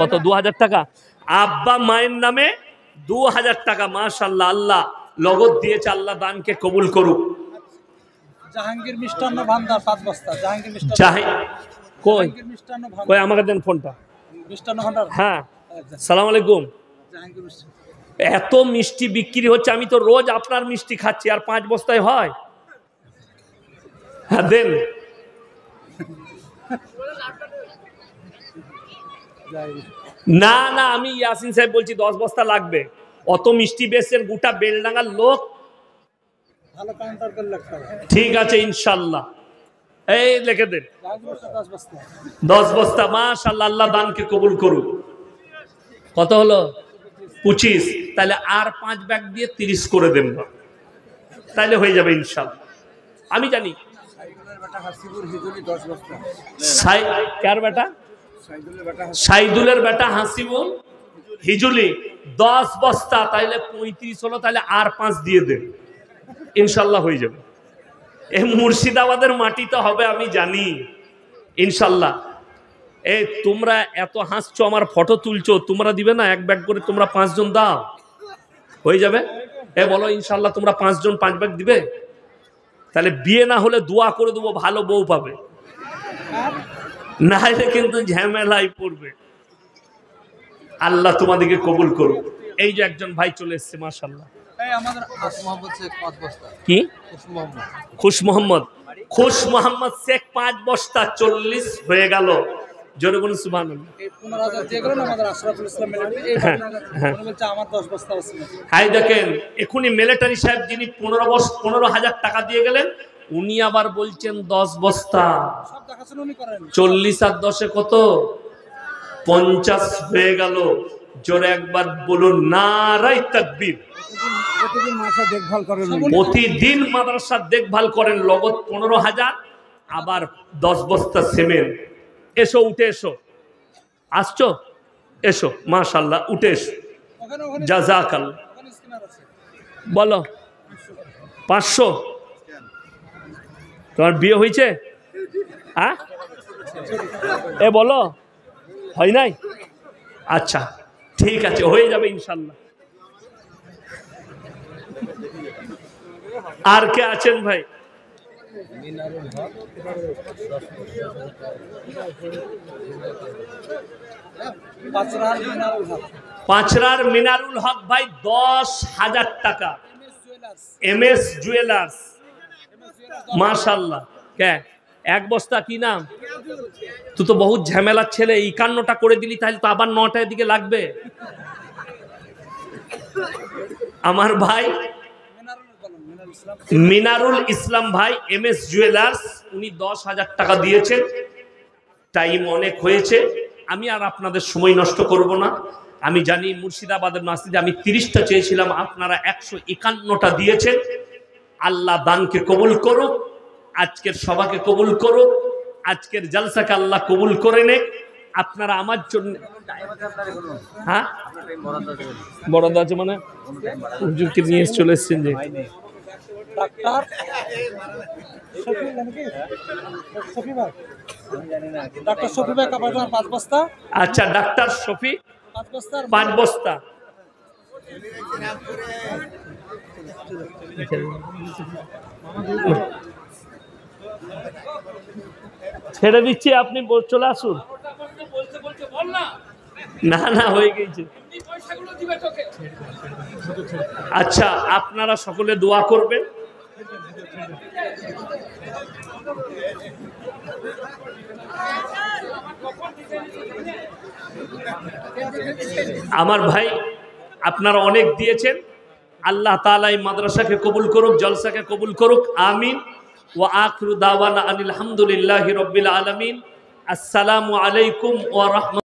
কত? 2000 টাকা। আব্বা মায়ের নামে 2000 টাকা, মাশাআল্লাহ। আল্লাহ লগত দিয়েছে, আল্লাহ দানকে কবুল করুক। জাহাঙ্গীর মিষ্টান্ন ভান্ডার 5 বস্তা। জাহাঙ্গীর মিষ্টান্ন কই? কই আমাকে দেন ফোনটা। মিষ্টান্ন ভান্ডার। হ্যাঁ, সালাম আলাইকুম। জাহাঙ্গীর মিষ্টান্ন। এত মিষ্টি বিক্রি হচ্ছে, আমি তো রোজ আপনার মিষ্টি খাচ্ছি, আর 5 বস্তায় হয়? হ্যাঁ, দেন। না না, আমি ইয়াসিন সাহেব বলছি, 10 বস্তা লাগবে। অত মিষ্টি বেচছেন, গোটা বেলডাঙ্গার লোক। ঠিক আছে ইনশাআল্লাহ, এই লিখে দেন 10 বস্তা, মাশাআল্লাহ। আল্লাহ দানকে কবুল করুক। কত হলো? 25। তাহলে আর 5 ব্যাগ দিয়ে 30 করে দেন, তাহলে হয়ে যাবে ইনশাআল্লাহ। আমি জানি কার বেটা? সাইদুলের বেটা হাসিবুল হিজুলি 10 বস্তা, তাইলে 35 হলো। তাহলে আর 5 দিয়ে দেন। ইনশাল্লাহ হয়ে যাবে। এই মুর্শিদাবাদের মাটিতে হবে আমি জানি ইনশাল্লাহ। এই তোমরা এত হাসছো, আমার ফটো তুলছো, তোমরা দিবে না এক ব্যাগ করে? তোমরা 5 জন দাও, হয়ে যাবে। এ বলো ইনশাল্লাহ তোমরা 5 জন 5 ব্যাগ দিবে? তাহলে বিয়ে না হলে দোয়া করে দেবো ভালো বউ পাবে, না হলে কিন্তু ঝামেলায় পড়বে। আল্লাহ তোমাদেরকে কবুল করুক। এই যে একজন ভাই চলে এসছে মাশাআল্লাহ। কি খুশ মোহাম্মদ? খুশ মোহাম্মদ শেখ 5 বস্তা 40 হয়ে গেল। জোরে বলুন সুবহানাল্লাহ। হাই দেখেন, এখনই মিলিটারি সাহেব যিনি 15,000 টাকা দিয়ে গেলেন, উনি আবার বলছেন 10 বস্তা। 40 আর 10 কত? 50 হয়ে গেল। জোরে একবার বলুন নারায়ে তাকবীর। প্রতিদিন মাদ্রাসার দেখভাল করেন, লগত 15,000, আবার 10 বস্তা সিমেন্ট। এসো, উঠে এসো। আসছো? এসো, মাশাআল্লাহ, উঠে এসো। জাযাকাল্লাহ। বলো 500। তোমার বিয়ে হয়েছে? হ্যাঁ, এ বলো হয় নাই? আচ্ছা ঠিক আছে, হয়ে যাবে ইনশাল্লাহ। আর কে আছেন ভাই? পাঁচরার মিনারুল হক ভাই 10,000 টাকা। MS জুয়েলার্স, মাশাআল্লাহ। কে এক বস্তা? কি নাম? তুই তো বহুত ঝামেলার ছেলে, 51টা করে দিলি, তাহলে তো আবার 9টার দিকে লাগবে। আমার ভাই মিনারুল ইসলাম ভাই MS জুয়েলার্স, উনি 10,000 টাকা দিয়েছেন। টাইম অনেক হয়েছে, আমি আর আপনাদের সময় নষ্ট করব না। আমি জানি মুর্শিদাবাদের মসজিদে আমি 30টা চেয়েছিলাম, আপনারা 151টা দিয়েছেন। আল্লাহ দানকে কবুল করুক, আজকের সভাকে কবুল করুক, আজকের জলসাকে আল্লাহ কবুল করে নে। আপনারা আমার জন্য, হ্যাঁ বরাদ্দ আছে মানে হুজুরকে নিয়ে চলে এসেছেন যে আচ্ছা, ডাক্তার শফি 5 বস্তা। ছেড়ে দিচ্ছি, আপনি চলে আসুন। না না, হয়ে গেছে। আচ্ছা, আপনারা সকলে দোয়া করবেন। আমার ভাই আপনারা অনেক দিয়েছেন, আল্লাহ তাআলা এই মাদ্রাসাকে কবুল করুক, জলসাকে কবুল করুক, আমিন। ওয়া আখিরু দাওয়ানা আনিল হামদুলিল্লাহি রাব্বিল আলামিন। আসসালামু আলাইকুম ওয়া রাহমাতুল্লাহ।